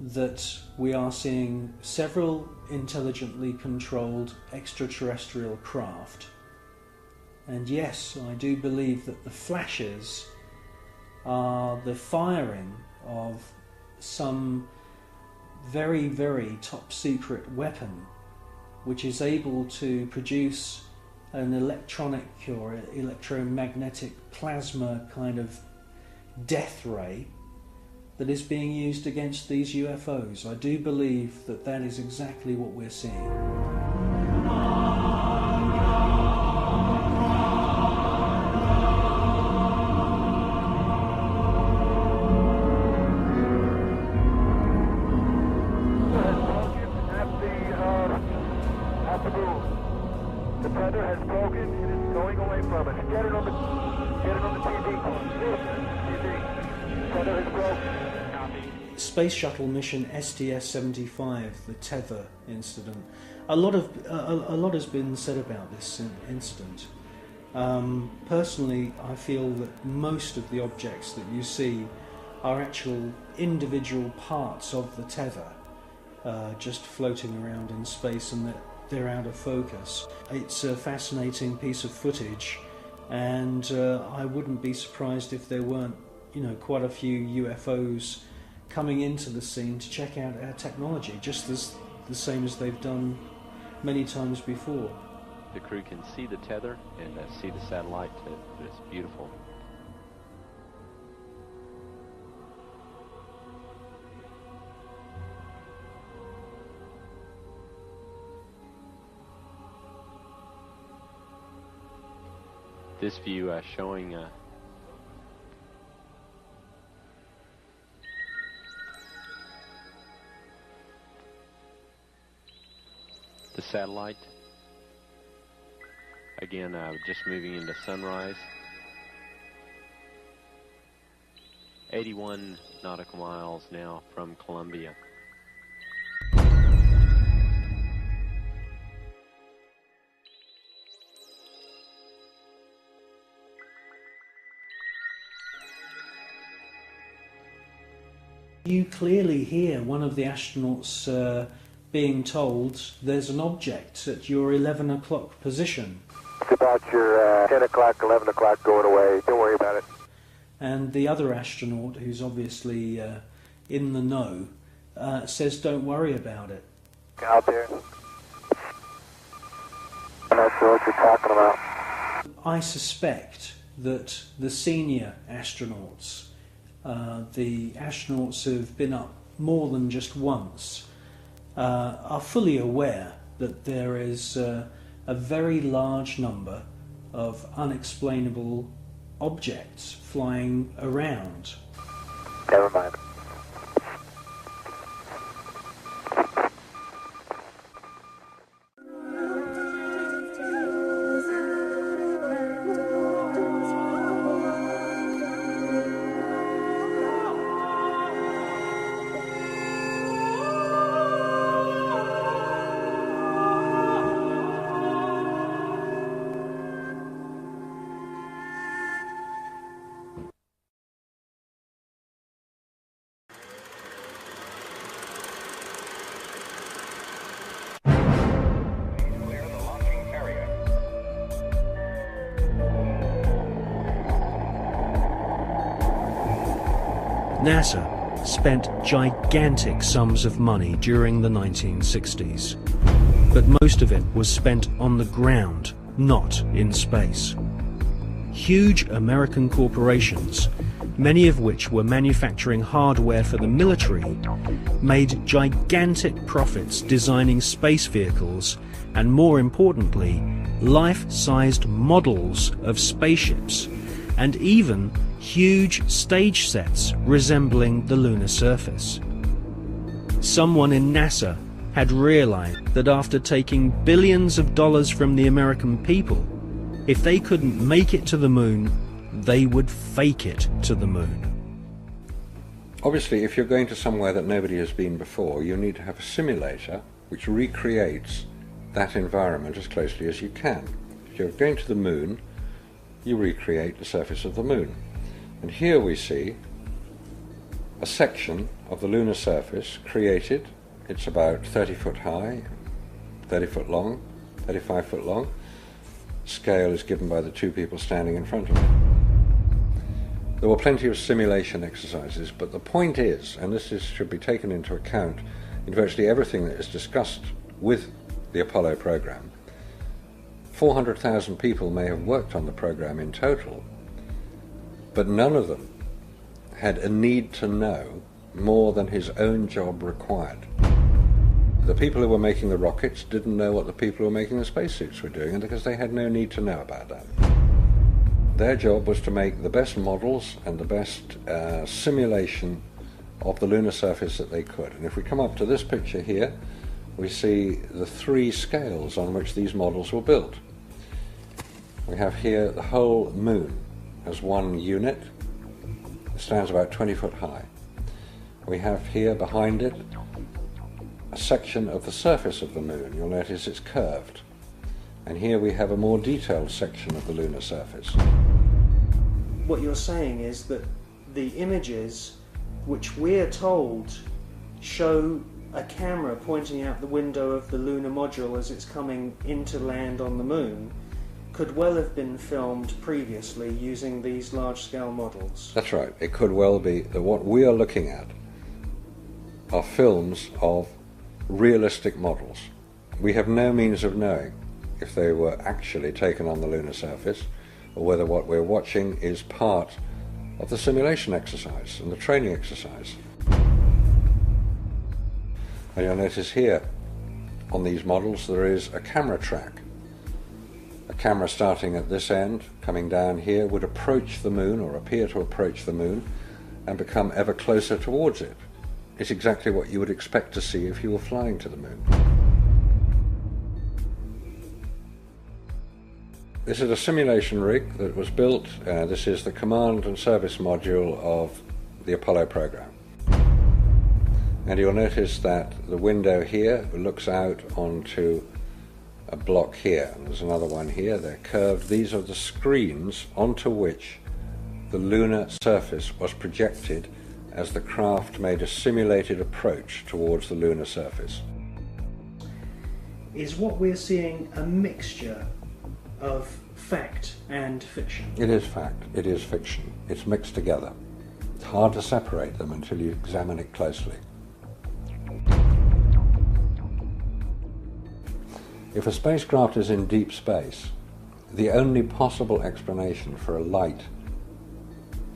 S3: that we are seeing several intelligently controlled extraterrestrial craft. And yes, I do believe that the flashes are the firing of some very, very top secret weapon which is able to produce an electronic or electromagnetic plasma kind of death ray that is being used against these UFOs. I do believe that that is exactly what we're seeing.
S1: The tether has broken and it's going away from us. Get it on the TV. TV. Tether has broken. Copy.
S3: Space Shuttle mission STS-75, the tether incident. A lot has been said about this incident. Personally, I feel that most of the objects that you see are actual individual parts of the tether, just floating around in space, and that they're out of focus. It's a fascinating piece of footage, and I wouldn't be surprised if there weren't, quite a few UFOs coming into the scene to check out our technology, just as the same as they've done many times before.
S14: The crew can see the tether and see the satellite. It's beautiful. This view showing the satellite. Again, just moving into sunrise. 81 nautical miles now from Columbia.
S3: You clearly hear one of the astronauts being told there's an object at your 11 o'clock position.
S1: It's about your 10 o'clock, 11 o'clock going away. Don't worry about it.
S3: And the other astronaut, who's obviously in the know, says don't worry about it.
S1: Out there. I'm not sure what you're talking about.
S3: I suspect that the senior astronauts, the astronauts who've been up more than just once, are fully aware that there is a very large number of unexplainable objects flying around.
S1: Never mind.
S3: NASA spent gigantic sums of money during the 1960s, but most of it was spent on the ground, not in space. Huge American corporations, many of which were manufacturing hardware for the military, made gigantic profits designing space vehicles and, more importantly, life-sized models of spaceships, and even huge stage sets resembling the lunar surface. Someone in NASA had realized that after taking billions of dollars from the American people, if they couldn't make it to the moon, they would fake it to the moon.
S10: Obviously, if you're going to somewhere that nobody has been before, you need to have a simulator which recreates that environment as closely as you can. If you're going to the moon, you recreate the surface of the moon. And here we see a section of the lunar surface created. It's about 30 foot high, 30 foot long, 35 foot long. Scale is given by the two people standing in front of it. There were plenty of simulation exercises, but the point is, and this should be taken into account in virtually everything that is discussed with the Apollo program, 400,000 people may have worked on the program in total, but none of them had a need to know more than his own job required. The people who were making the rockets didn't know what the people who were making the spacesuits were doing, and because they had no need to know about that. Their job was to make the best models and the best simulation of the lunar surface that they could. And if we come up to this picture here, we see the three scales on which these models were built. We have here the whole moon as one unit. It stands about 20 foot high. We have here behind it a section of the surface of the moon. You'll notice it's curved. And here we have a more detailed section of the lunar surface.
S3: What you're saying is that the images which we're told show a camera pointing out the window of the lunar module as it's coming into land on the moon could well have been filmed previously using these large-scale models.
S10: That's right. It could well be that what we are looking at are films of realistic models. We have no means of knowing if they were actually taken on the lunar surface or whether what we're watching is part of the simulation exercise and the training exercise. And you'll notice here on these models there is a camera track. A camera starting at this end, coming down here, would approach the moon or appear to approach the moon and become ever closer towards it. It's exactly what you would expect to see if you were flying to the moon. This is a simulation rig that was built. This is the command and service module of the Apollo program. And you'll notice that the window here looks out onto a block here. There's another one here. They're curved. These are the screens onto which the lunar surface was projected as the craft made a simulated approach towards the lunar surface.
S3: Is what we're seeing a mixture of fact and fiction?
S10: It is fact. It is fiction. It's mixed together. It's hard to separate them until you examine it closely. If a spacecraft is in deep space, the only possible explanation for a light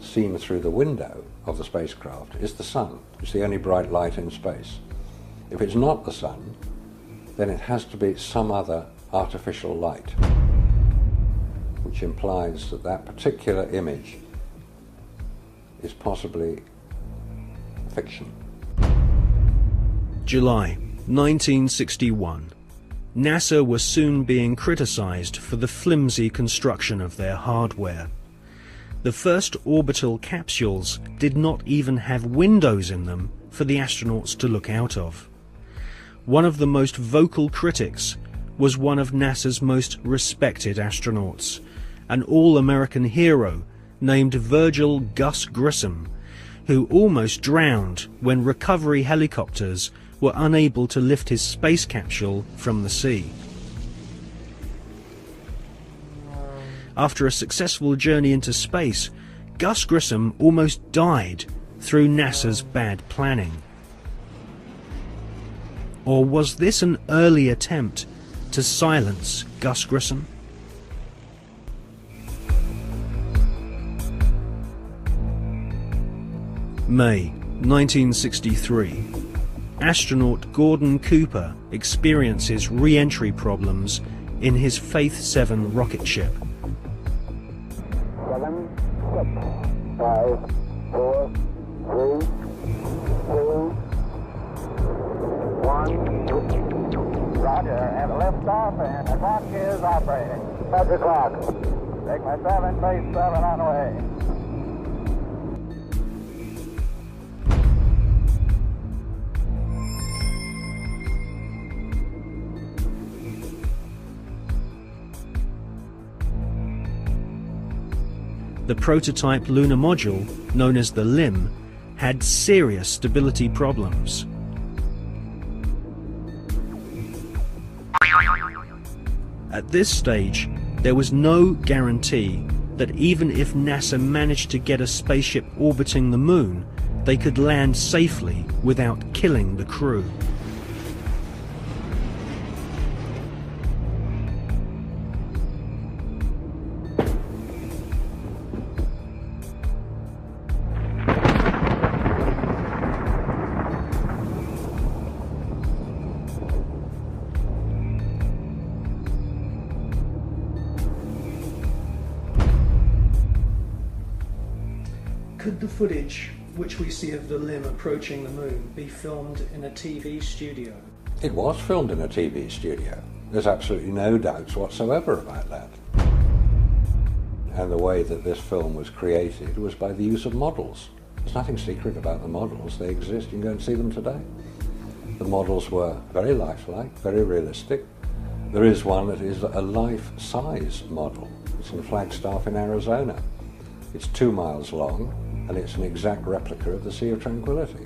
S10: seen through the window of the spacecraft is the sun. It's the only bright light in space. If it's not the sun, then it has to be some other artificial light, which implies that that particular image is possibly fiction.
S3: July 1961. NASA was soon being criticized for the flimsy construction of their hardware. The first orbital capsules did not even have windows in them for the astronauts to look out of. One of the most vocal critics was one of NASA's most respected astronauts, an all-American hero named Virgil Gus Grissom, who almost drowned when recovery helicopters were unable to lift his space capsule from the sea. After a successful journey into space, Gus Grissom almost died through NASA's bad planning. Or was this an early attempt to silence Gus Grissom? May 1963. Astronaut Gordon Cooper experiences re-entry problems in his Faith 7 rocket ship.
S1: 7, 6, 5, 4, 3, 2, 1. Roger, and lift off, and the clock is operating. Start the clock. Take my 7, base 7 on the way.
S3: The prototype lunar module, known as the LIM, had serious stability problems. At this stage, there was no guarantee that even if NASA managed to get a spaceship orbiting the moon, they could land safely without killing the crew. Could the footage which we see of the LIM approaching the moon be filmed in a TV studio?
S10: It was filmed in a TV studio. There's absolutely no doubts whatsoever about that. And the way that this film was created was by the use of models. There's nothing secret about the models. They exist. You can go and see them today. The models were very lifelike, very realistic. There is one that is a life-size model. It's in Flagstaff in Arizona. It's 2 miles long, and it's an exact replica of the Sea of Tranquility.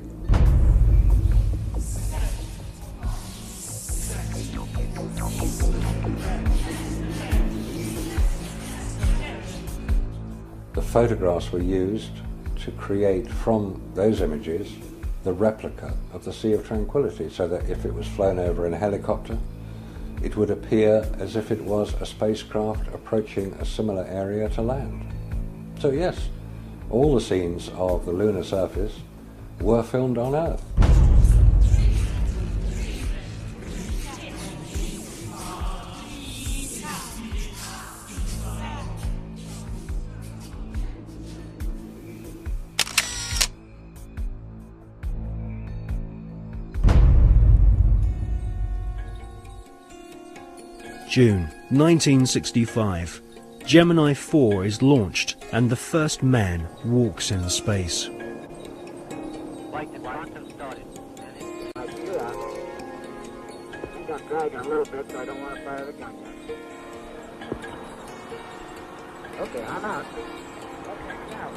S10: The photographs were used to create from those images the replica of the Sea of Tranquility, so that if it was flown over in a helicopter, it would appear as if it was a spacecraft approaching a similar area to land. So yes, all the scenes of the lunar surface were filmed on Earth.
S3: June 1965. Gemini 4 is launched and the first man walks in space.
S1: Like the quantum started. I'm going to drag it a little bit so I don't want to fire the gun yet. Okay, I'm out. Okay, now,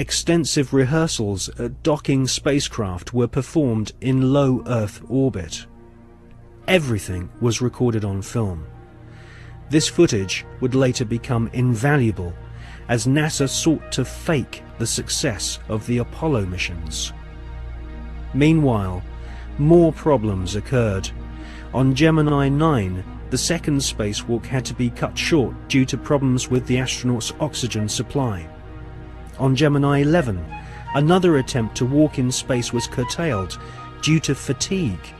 S3: Extensive rehearsals at docking spacecraft were performed in low Earth orbit. Everything was recorded on film. This footage would later become invaluable as NASA sought to fake the success of the Apollo missions. Meanwhile, more problems occurred. On Gemini 9, the second spacewalk had to be cut short due to problems with the astronauts' oxygen supply. On Gemini 11, another attempt to walk in space was curtailed due to fatigue.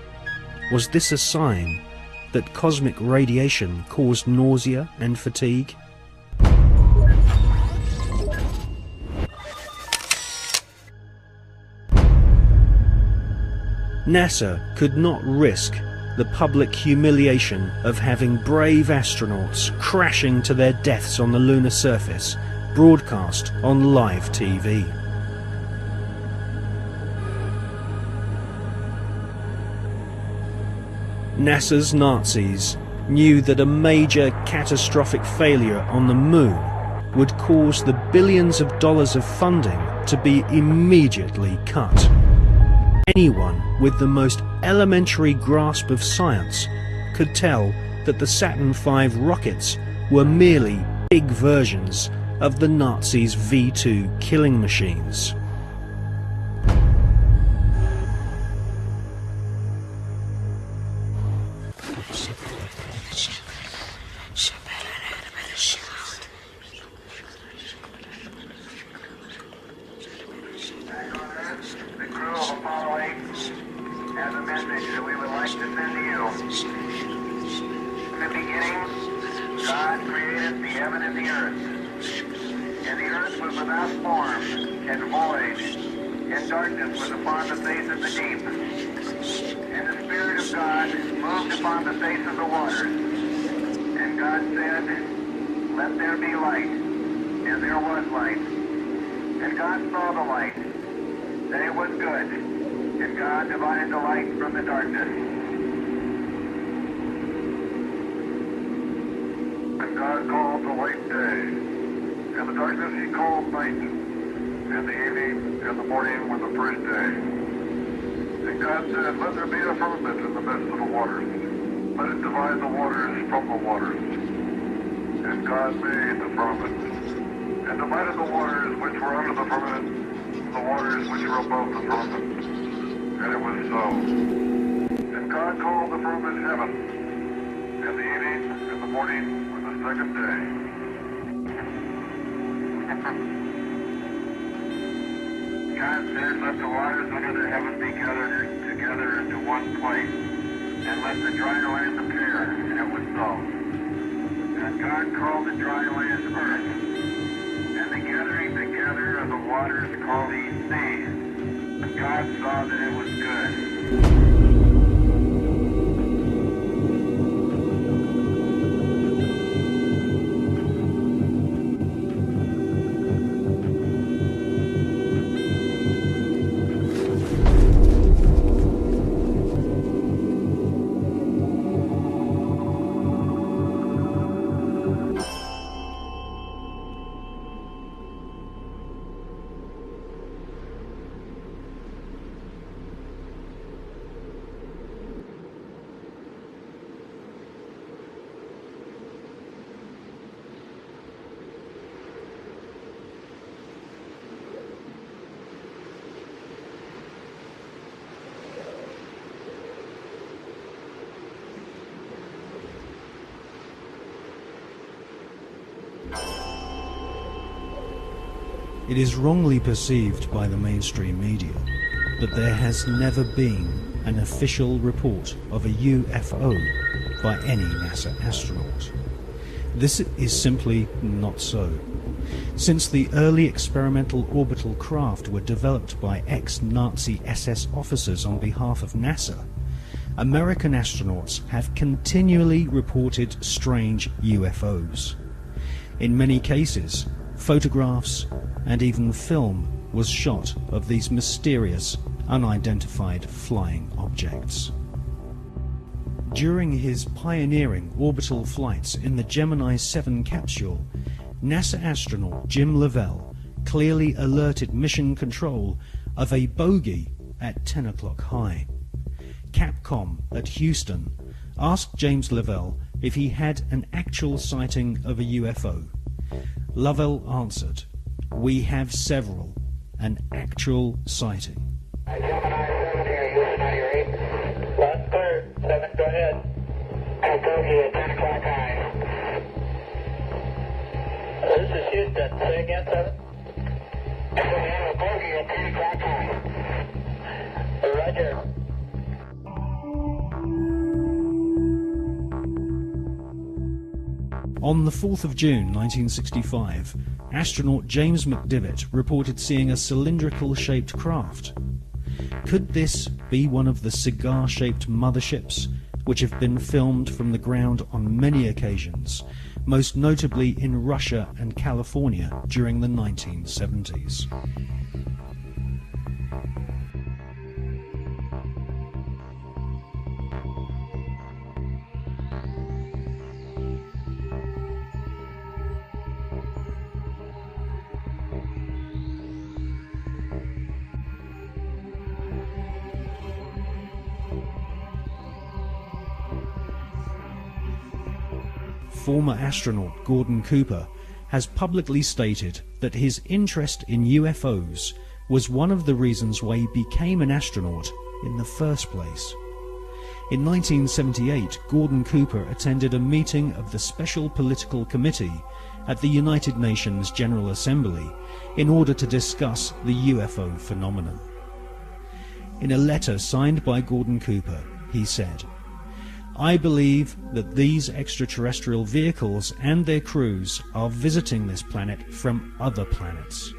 S3: Was this a sign that cosmic radiation caused nausea and fatigue? NASA could not risk the public humiliation of having brave astronauts crashing to their deaths on the lunar surface broadcast on live TV. NASA's Nazis knew that a major catastrophic failure on the moon would cause the billions of dollars of funding to be immediately cut. Anyone with the most elementary grasp of science could tell that the Saturn V rockets were merely big versions of the Nazis' V-2 killing machines. It is wrongly perceived by the mainstream media that there has never been an official report of a UFO by any NASA astronaut. This is simply not so. Since the early experimental orbital craft were developed by ex-Nazi SS officers on behalf of NASA, American astronauts have continually reported strange UFOs. In many cases, photographs and even film was shot of these mysterious, unidentified flying objects. During his pioneering orbital flights in the Gemini 7 capsule, NASA astronaut Jim Lovell clearly alerted Mission Control of a bogey at 10 o'clock high. Capcom at Houston asked James Lovell if he had an actual sighting of a UFO. Lovell answered, "We have several, an actual sighting."
S1: Gemini 7 here, Houston, on your 8. Last clear, 7, go ahead. A bogey at 10 o'clock high. This is Houston, say again, 7. We have a bogey at 10 o'clock high. Roger.
S3: On the 4th of June 1965, astronaut James McDivitt reported seeing a cylindrical-shaped craft. Could this be one of the cigar-shaped motherships which have been filmed from the ground on many occasions, most notably in Russia and California during the 1970s? Former astronaut Gordon Cooper has publicly stated that his interest in UFOs was one of the reasons why he became an astronaut in the first place. In 1978, Gordon Cooper attended a meeting of the Special Political Committee at the United Nations General Assembly in order to discuss the UFO phenomenon. In a letter signed by Gordon Cooper, he said, "I believe that these extraterrestrial vehicles and their crews are visiting this planet from other planets.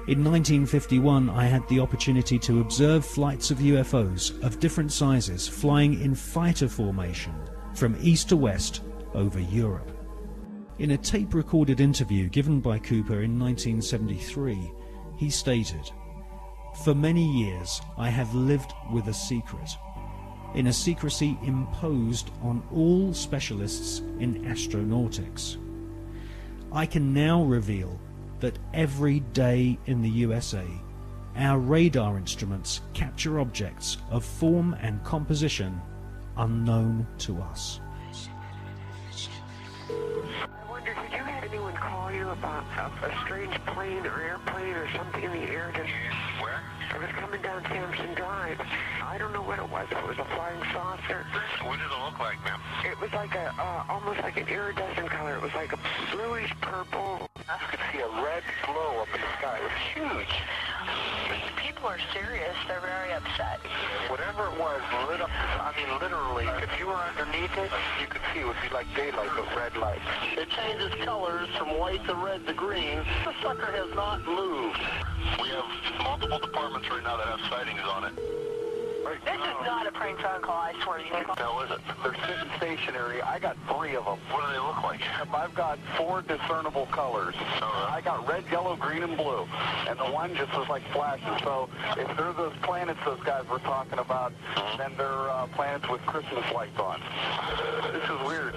S3: In 1951, I had the opportunity to observe flights of UFOs of different sizes flying in fighter formation from east to west over Europe." In a tape-recorded interview given by Cooper in 1973, he stated, "For many years I have lived with a secret, in a secrecy imposed on all specialists in astronautics. I can now reveal that every day in the USA, our radar instruments capture objects of form and composition unknown to us."
S17: I wonder, did you have anyone call you about a strange plane or airplane or something in the air? Where? It was coming down Sampson Drive. I don't know what it was. If it was a flying saucer.
S18: What did it look like, ma'am?
S17: It was like a, almost like an iridescent color. It was like a bluish purple.
S18: I could see a red glow up in the sky. It was huge.
S2: People are serious. They're very upset.
S18: Whatever it was lit up. I mean, literally, if you were underneath it, you could see it would be like daylight, but red light. It changes colors from white to red to green. The sucker has not moved. We have multiple departments right now that have sightings on it.
S2: This is not a prank phone call, I swear to you.
S18: No, is it? They're sitting stationary. I got 3 of them. What do they look like? I've got 4 discernible colors. I got red, yellow, green, and blue. And the one just was like flashing. So if they're those planets those guys were talking about, then they're planets with Christmas lights on. This is weird.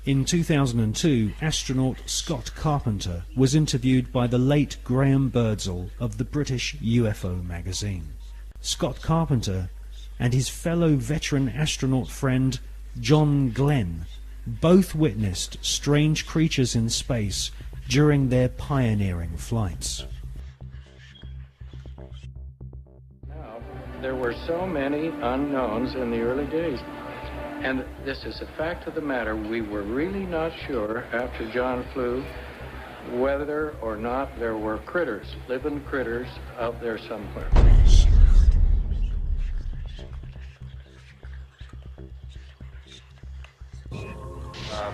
S3: In 2002, astronaut Scott Carpenter was interviewed by the late Graham Birdsall of the British UFO magazine. Scott Carpenter and his fellow veteran astronaut friend John Glenn both witnessed strange creatures in space during their pioneering flights.
S19: There were so many unknowns in the early days. And this is a fact of the matter. We were really not sure after John flew whether or not there were critters, living critters out there somewhere.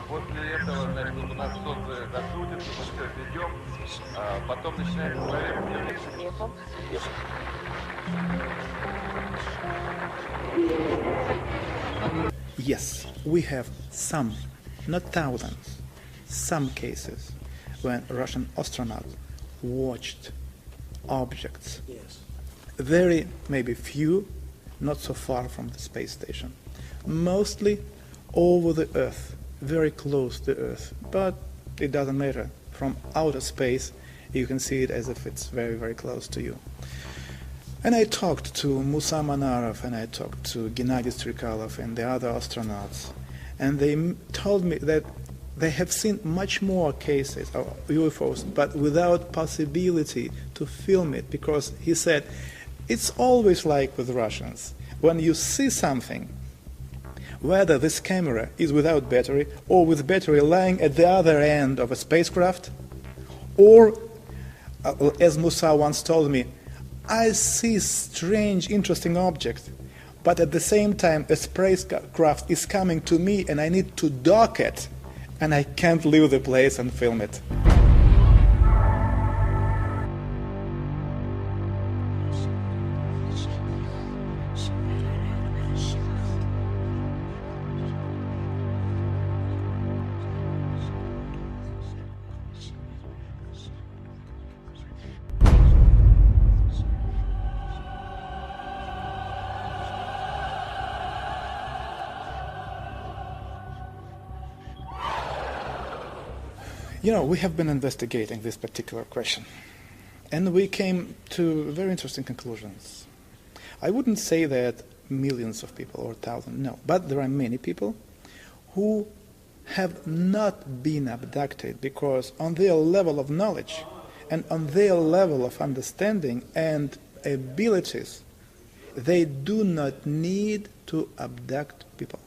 S11: После этого, значит, у нас солнце закрутится, мы все отведем, потом начинается поверхность.
S20: Yes, we have some, not thousands, some cases when Russian astronauts watched objects.
S3: Yes.
S20: Very, maybe few, not so far from the space station. Mostly over the Earth, very close to Earth, but it doesn't matter. From outer space, you can see it as if it's very, very close to you. And I talked to Musa Manarov and I talked to Gennady Strikalov and the other astronauts, and they told me that they have seen much more cases of UFOs, but without possibility to film it, because he said, it's always like with Russians. When you see something, whether this camera is without battery or with battery lying at the other end of a spacecraft, or, as Musa once told me, I see strange, interesting objects, but at the same time a spacecraft is coming to me and I need to dock it, and I can't leave the place and film it. You know, we have been investigating this particular question, and we came to very interesting conclusions. I wouldn't say that millions of people or thousands, no, but there are many people who have not been abducted because on their level of knowledge and on their level of understanding and abilities, they do not need to abduct people.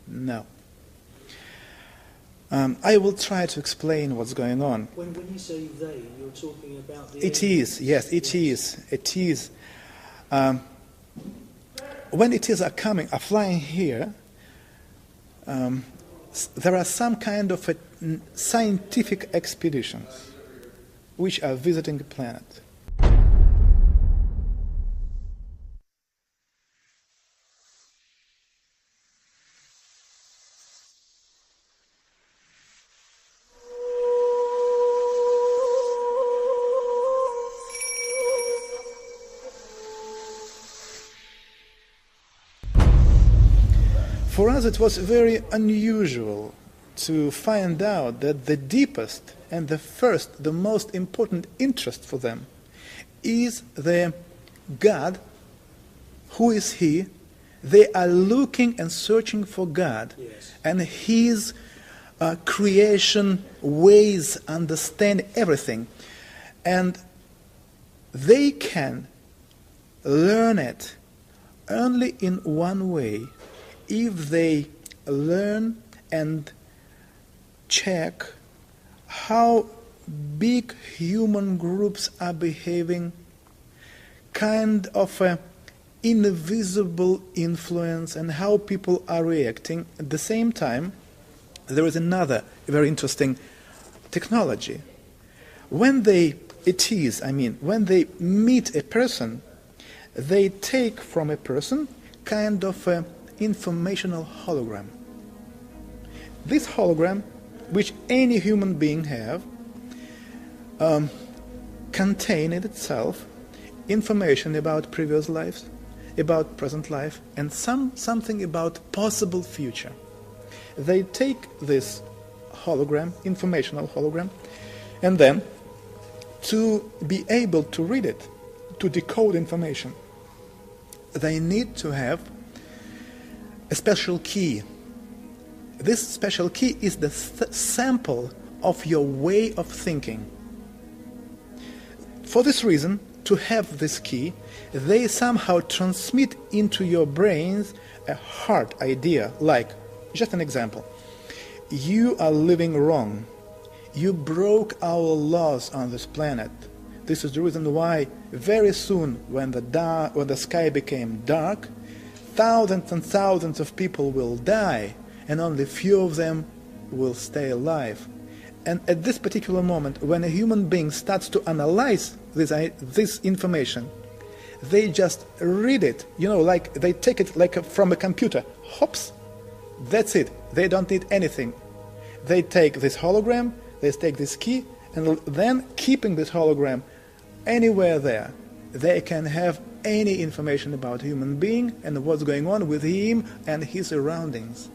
S20: No. I will try to explain what's going on.
S3: When you say they, you're talking about the...
S20: It is, yes, it is. It is. When it is flying here, there are some kind of scientific expeditions which are visiting the planet. For us, it was very unusual to find out that the deepest and the most important interest for them is the God. Who is He? They are looking and searching for God, yes, and His creation, ways, understand everything. And they can learn it only in one way, if they learn and check how big human groups are behaving, kind of an invisible influence, and how people are reacting. At the same time, there is another very interesting technology. When they meet a person, they take from a person kind of a informational hologram. This hologram, which any human being have, contain in itself information about previous lives, about present life, and something about possible future. They take this hologram, informational hologram, and then to be able to read it, to decode information, they need to have a special key. This special key is the sample of your way of thinking. For this reason, to have this key, they somehow transmit into your brains a hard idea, like, just an example, you are living wrong. You broke our laws on this planet. This is the reason why very soon, when the sky became dark, thousands and thousands of people will die, and only few of them will stay alive. And at this particular moment, when a human being starts to analyze this information, they just read it, you know, like they take it like from a computer. Hops, that's it. They don't need anything. They take this hologram, they take this key, and then keeping this hologram anywhere there, they can have any information about a human being and what's going on with him and his surroundings.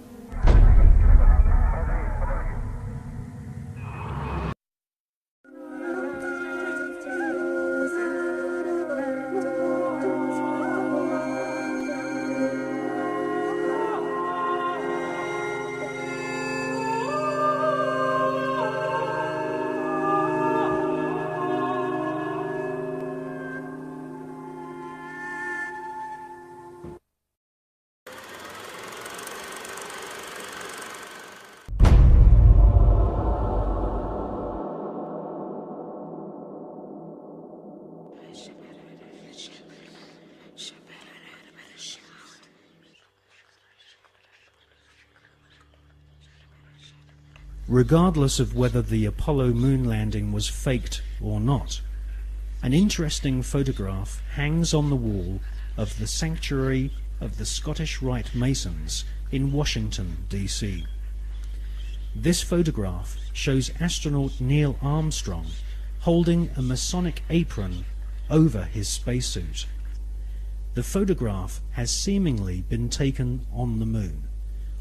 S3: Regardless of whether the Apollo moon landing was faked or not, an interesting photograph hangs on the wall of the Sanctuary of the Scottish Rite Masons in Washington, D.C. This photograph shows astronaut Neil Armstrong holding a Masonic apron over his spacesuit. The photograph has seemingly been taken on the moon,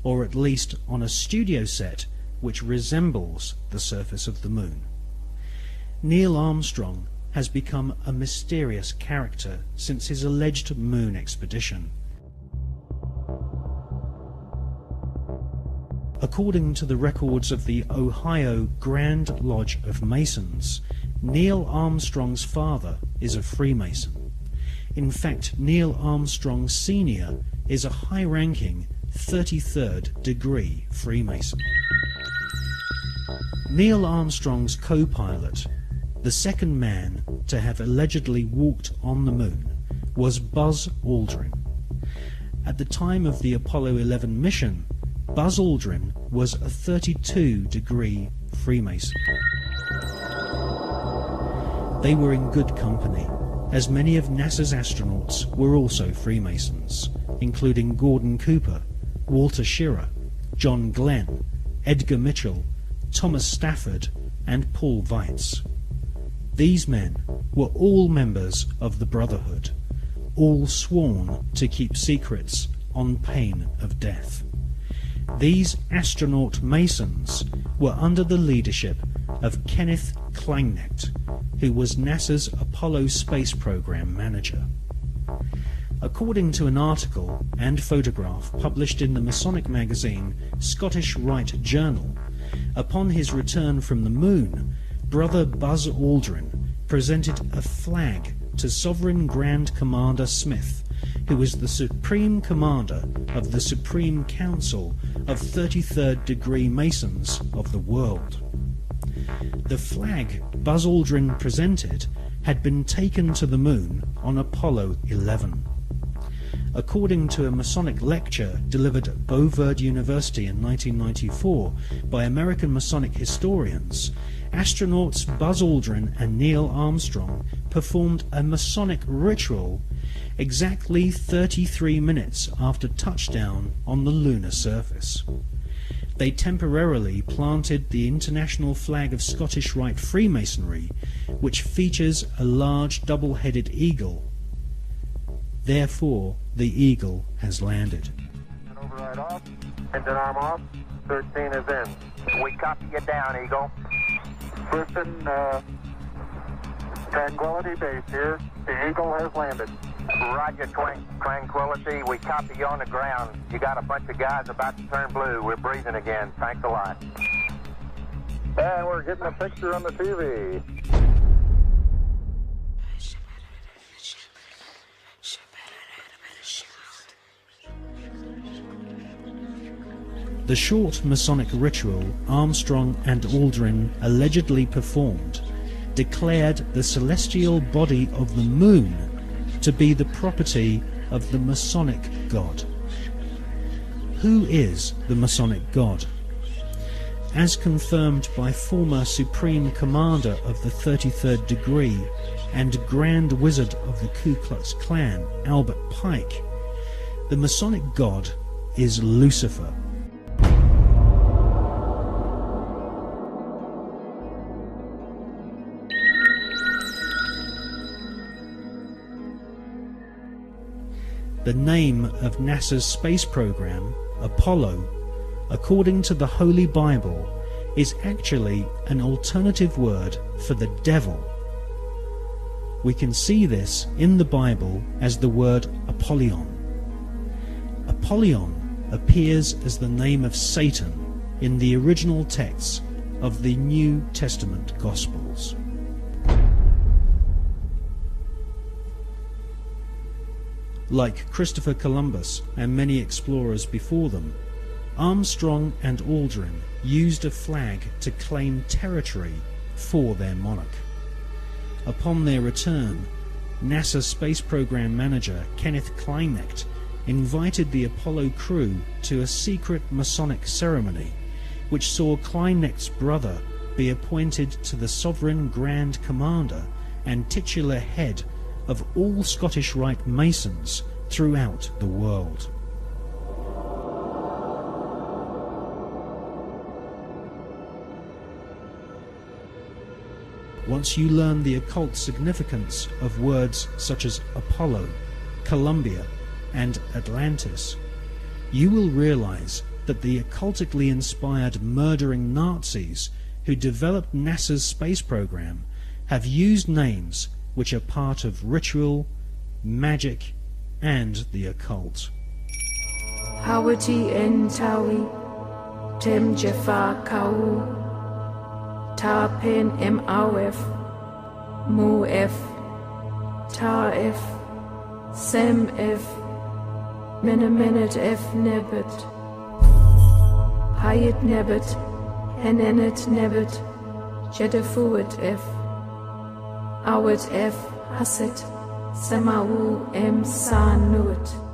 S3: or at least on a studio set which resembles the surface of the moon. Neil Armstrong has become a mysterious character since his alleged moon expedition. According to the records of the Ohio Grand Lodge of Masons, Neil Armstrong's father is a Freemason. In fact, Neil Armstrong Sr. is a high-ranking 33rd degree Freemason. Neil Armstrong's co-pilot, the second man to have allegedly walked on the moon, was Buzz Aldrin. At the time of the Apollo 11 mission, Buzz Aldrin was a 32 degree Freemason. They were in good company, as many of NASA's astronauts were also Freemasons, including Gordon Cooper, Walter Schirra, John Glenn, Edgar Mitchell, Thomas Stafford, and Paul Weitz. These men were all members of the Brotherhood, all sworn to keep secrets on pain of death. These astronaut Masons were under the leadership of Kenneth Kleineknecht, who was NASA's Apollo space program manager. According to an article and photograph published in the Masonic magazine Scottish Rite Journal, upon his return from the moon, Brother Buzz Aldrin presented a flag to Sovereign Grand Commander Smith, who was the Supreme Commander of the Supreme Council of 33rd degree Masons of the world. The flag Buzz Aldrin presented had been taken to the moon on Apollo 11. According to a Masonic lecture delivered at Beauverde University in 1994 by American Masonic historians, astronauts Buzz Aldrin and Neil Armstrong performed a Masonic ritual exactly 33 minutes after touchdown on the lunar surface. They temporarily planted the international flag of Scottish Rite Freemasonry, which features a large double-headed eagle. Therefore, the eagle has landed.
S1: Override off. Engine arm off. 13 is in. We copy you down, Eagle. Listen, Tranquility Base here. The Eagle has landed. Roger, Tranquility. We copy you on the ground. You got a bunch of guys about to turn blue. We're breathing again. Thanks a lot. And we're getting a picture on the TV.
S3: The short Masonic ritual Armstrong and Aldrin allegedly performed declared the celestial body of the moon to be the property of the Masonic God. Who is the Masonic God? as confirmed by former Supreme Commander of the 33rd Degree and Grand Wizard of the Ku Klux Klan, Albert Pike, the Masonic god is Lucifer. The name of NASA's space program, Apollo, according to the Holy Bible, is actually an alternative word for the devil. We can see this in the Bible as the word Apollyon. Apollyon appears as the name of Satan in the original texts of the New Testament Gospels. Like Christopher Columbus and many explorers before them, Armstrong and Aldrin used a flag to claim territory for their monarch. Upon their return, NASA Space Program Manager Kenneth Kleinecht invited the Apollo crew to a secret Masonic ceremony, which saw Kleinecht's brother be appointed to the Sovereign Grand Commander and titular head of all Scottish Rite Masons throughout the world. Once you learn the occult significance of words such as Apollo, Columbia, and Atlantis, you will realize that the occultically inspired murdering Nazis who developed NASA's space program have used names which are part of ritual, magic, and the occult.
S21: Hawati en tawi, tem jafar kau, ta pen em awef, mu f, ta f, sem f, menemenet f nebet, hayet nebet, henenet nebet, jedefuet f, awet f haset, semawu em sanuet.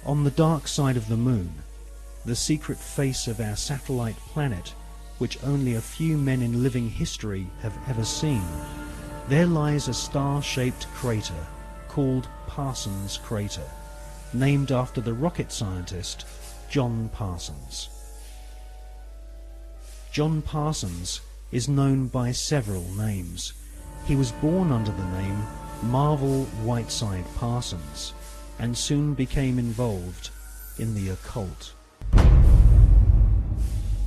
S3: On the dark side of the moon, the secret face of our satellite planet, which only a few men in living history have ever seen, there lies a star-shaped crater called Parsons Crater, named after the rocket scientist John Parsons. John Parsons is known by several names. He was born under the name Marvel Whiteside Parsons, and soon became involved in the occult.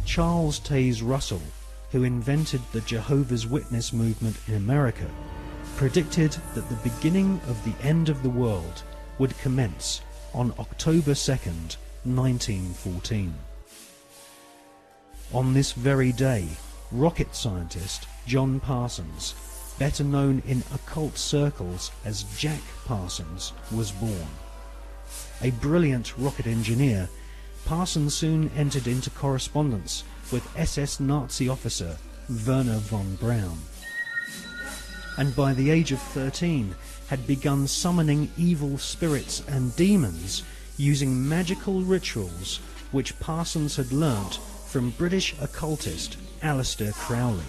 S3: Charles Taze Russell, who invented the Jehovah's Witness movement in America, predicted that the beginning of the end of the world would commence on October 2nd, 1914. On this very day, rocket scientist John Parsons, better known in occult circles as Jack Parsons, was born. A brilliant rocket engineer, Parsons soon entered into correspondence with SS Nazi officer Werner von Braun, and by the age of 13 had begun summoning evil spirits and demons using magical rituals which Parsons had learnt from British occultist Aleister Crowley.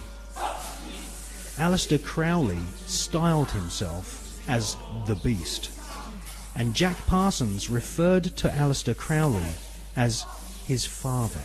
S3: Aleister Crowley styled himself as the Beast, and Jack Parsons referred to Aleister Crowley as his father.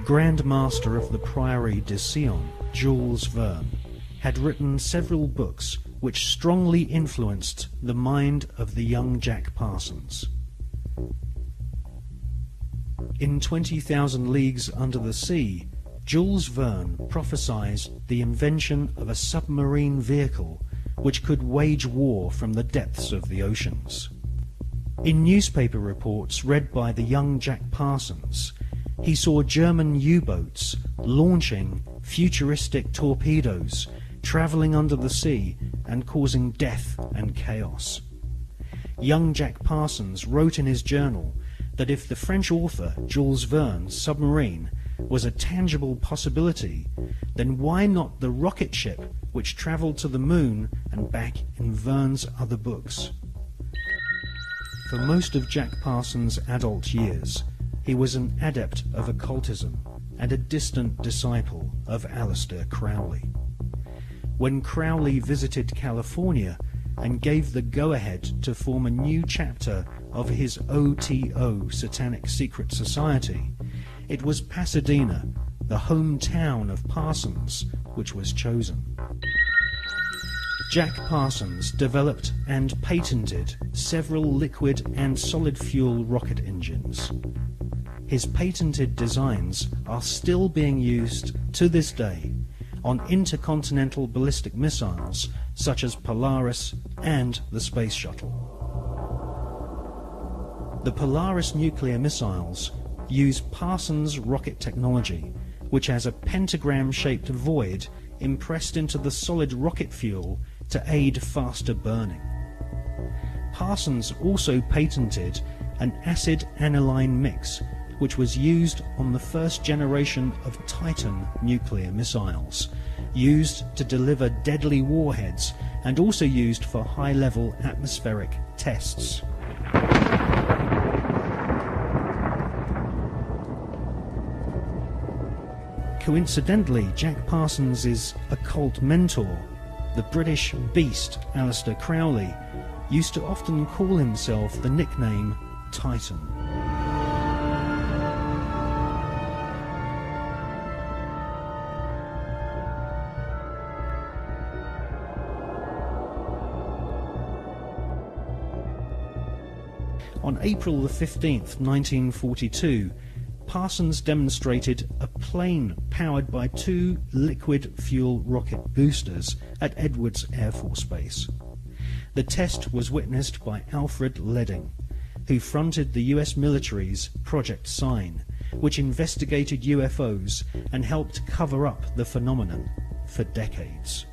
S3: Grand Master of the Priory de Sion, Jules Verne, had written several books which strongly influenced the mind of the young Jack Parsons. In 20,000 Leagues Under the Sea, Jules Verne prophesied the invention of a submarine vehicle which could wage war from the depths of the oceans. In newspaper reports read by the young Jack Parsons, he saw German U-boats launching futuristic torpedoes, travelling under the sea and causing death and chaos. Young Jack Parsons wrote in his journal that if the French author Jules Verne's submarine was a tangible possibility, then why not the rocket ship which travelled to the moon and back in Verne's other books? For most of Jack Parsons' adult years, he was an adept of occultism and a distant disciple of Aleister Crowley. When Crowley visited California and gave the go-ahead to form a new chapter of his OTO Satanic Secret Society, it was Pasadena, the hometown of Parsons, which was chosen. Jack Parsons developed and patented several liquid and solid fuel rocket engines. His patented designs are still being used to this day on intercontinental ballistic missiles such as Polaris and the Space Shuttle. The Polaris nuclear missiles use Parsons rocket technology, which has a pentagram-shaped void impressed into the solid rocket fuel to aid faster burning. Parsons also patented an acid aniline mix, which was used on the first generation of Titan nuclear missiles, used to deliver deadly warheads and also used for high-level atmospheric tests. Coincidentally, Jack Parsons' occult mentor, the British beast Aleister Crowley, used to often call himself the nickname Titan. On April the 15th, 1942, Parsons demonstrated a plane powered by 2 liquid fuel rocket boosters at Edwards Air Force Base. The test was witnessed by Alfred Ledding, who fronted the US military's Project Sign, which investigated UFOs and helped cover up the phenomenon for decades.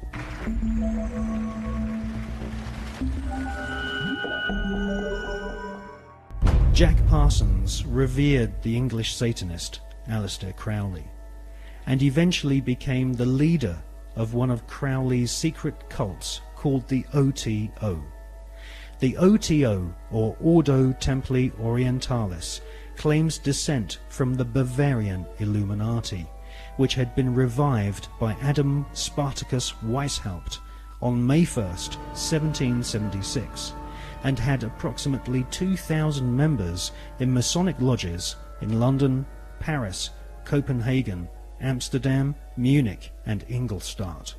S3: Jack Parsons revered the English Satanist Aleister Crowley, and eventually became the leader of one of Crowley's secret cults called the OTO. The OTO, or Ordo Templi Orientalis, claims descent from the Bavarian Illuminati, which had been revived by Adam Spartacus Weishaupt on May 1st, 1776, and had approximately 2,000 members in Masonic lodges in London, Paris, Copenhagen, Amsterdam, Munich and Ingolstadt.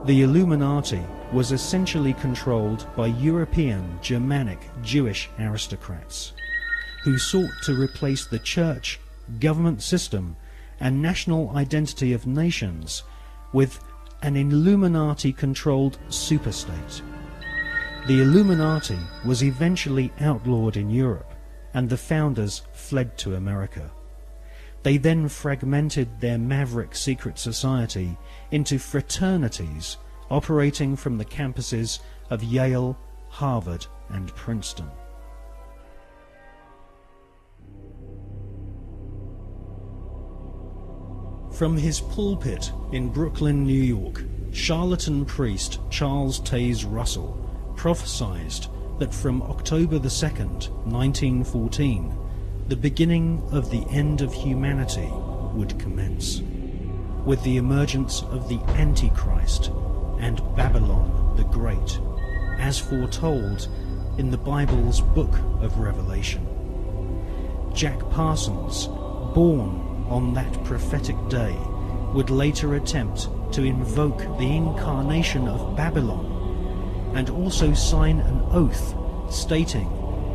S3: The Illuminati was essentially controlled by European, Germanic, Jewish aristocrats, who sought to replace the church, government system and national identity of nations with an Illuminati-controlled superstate. The Illuminati was eventually outlawed in Europe, and the founders fled to America. They then fragmented their maverick secret society into fraternities operating from the campuses of Yale, Harvard, and Princeton. From his pulpit in Brooklyn, New York, charlatan priest Charles Taze Russell prophesied that from October the 2nd, 1914, the beginning of the end of humanity would commence, with the emergence of the Antichrist and Babylon the Great, as foretold in the Bible's book of Revelation. Jack Parsons, born on that prophetic day, would later attempt to invoke the incarnation of Babylon and also sign an oath stating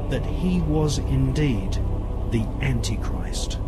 S3: that he was indeed the Antichrist.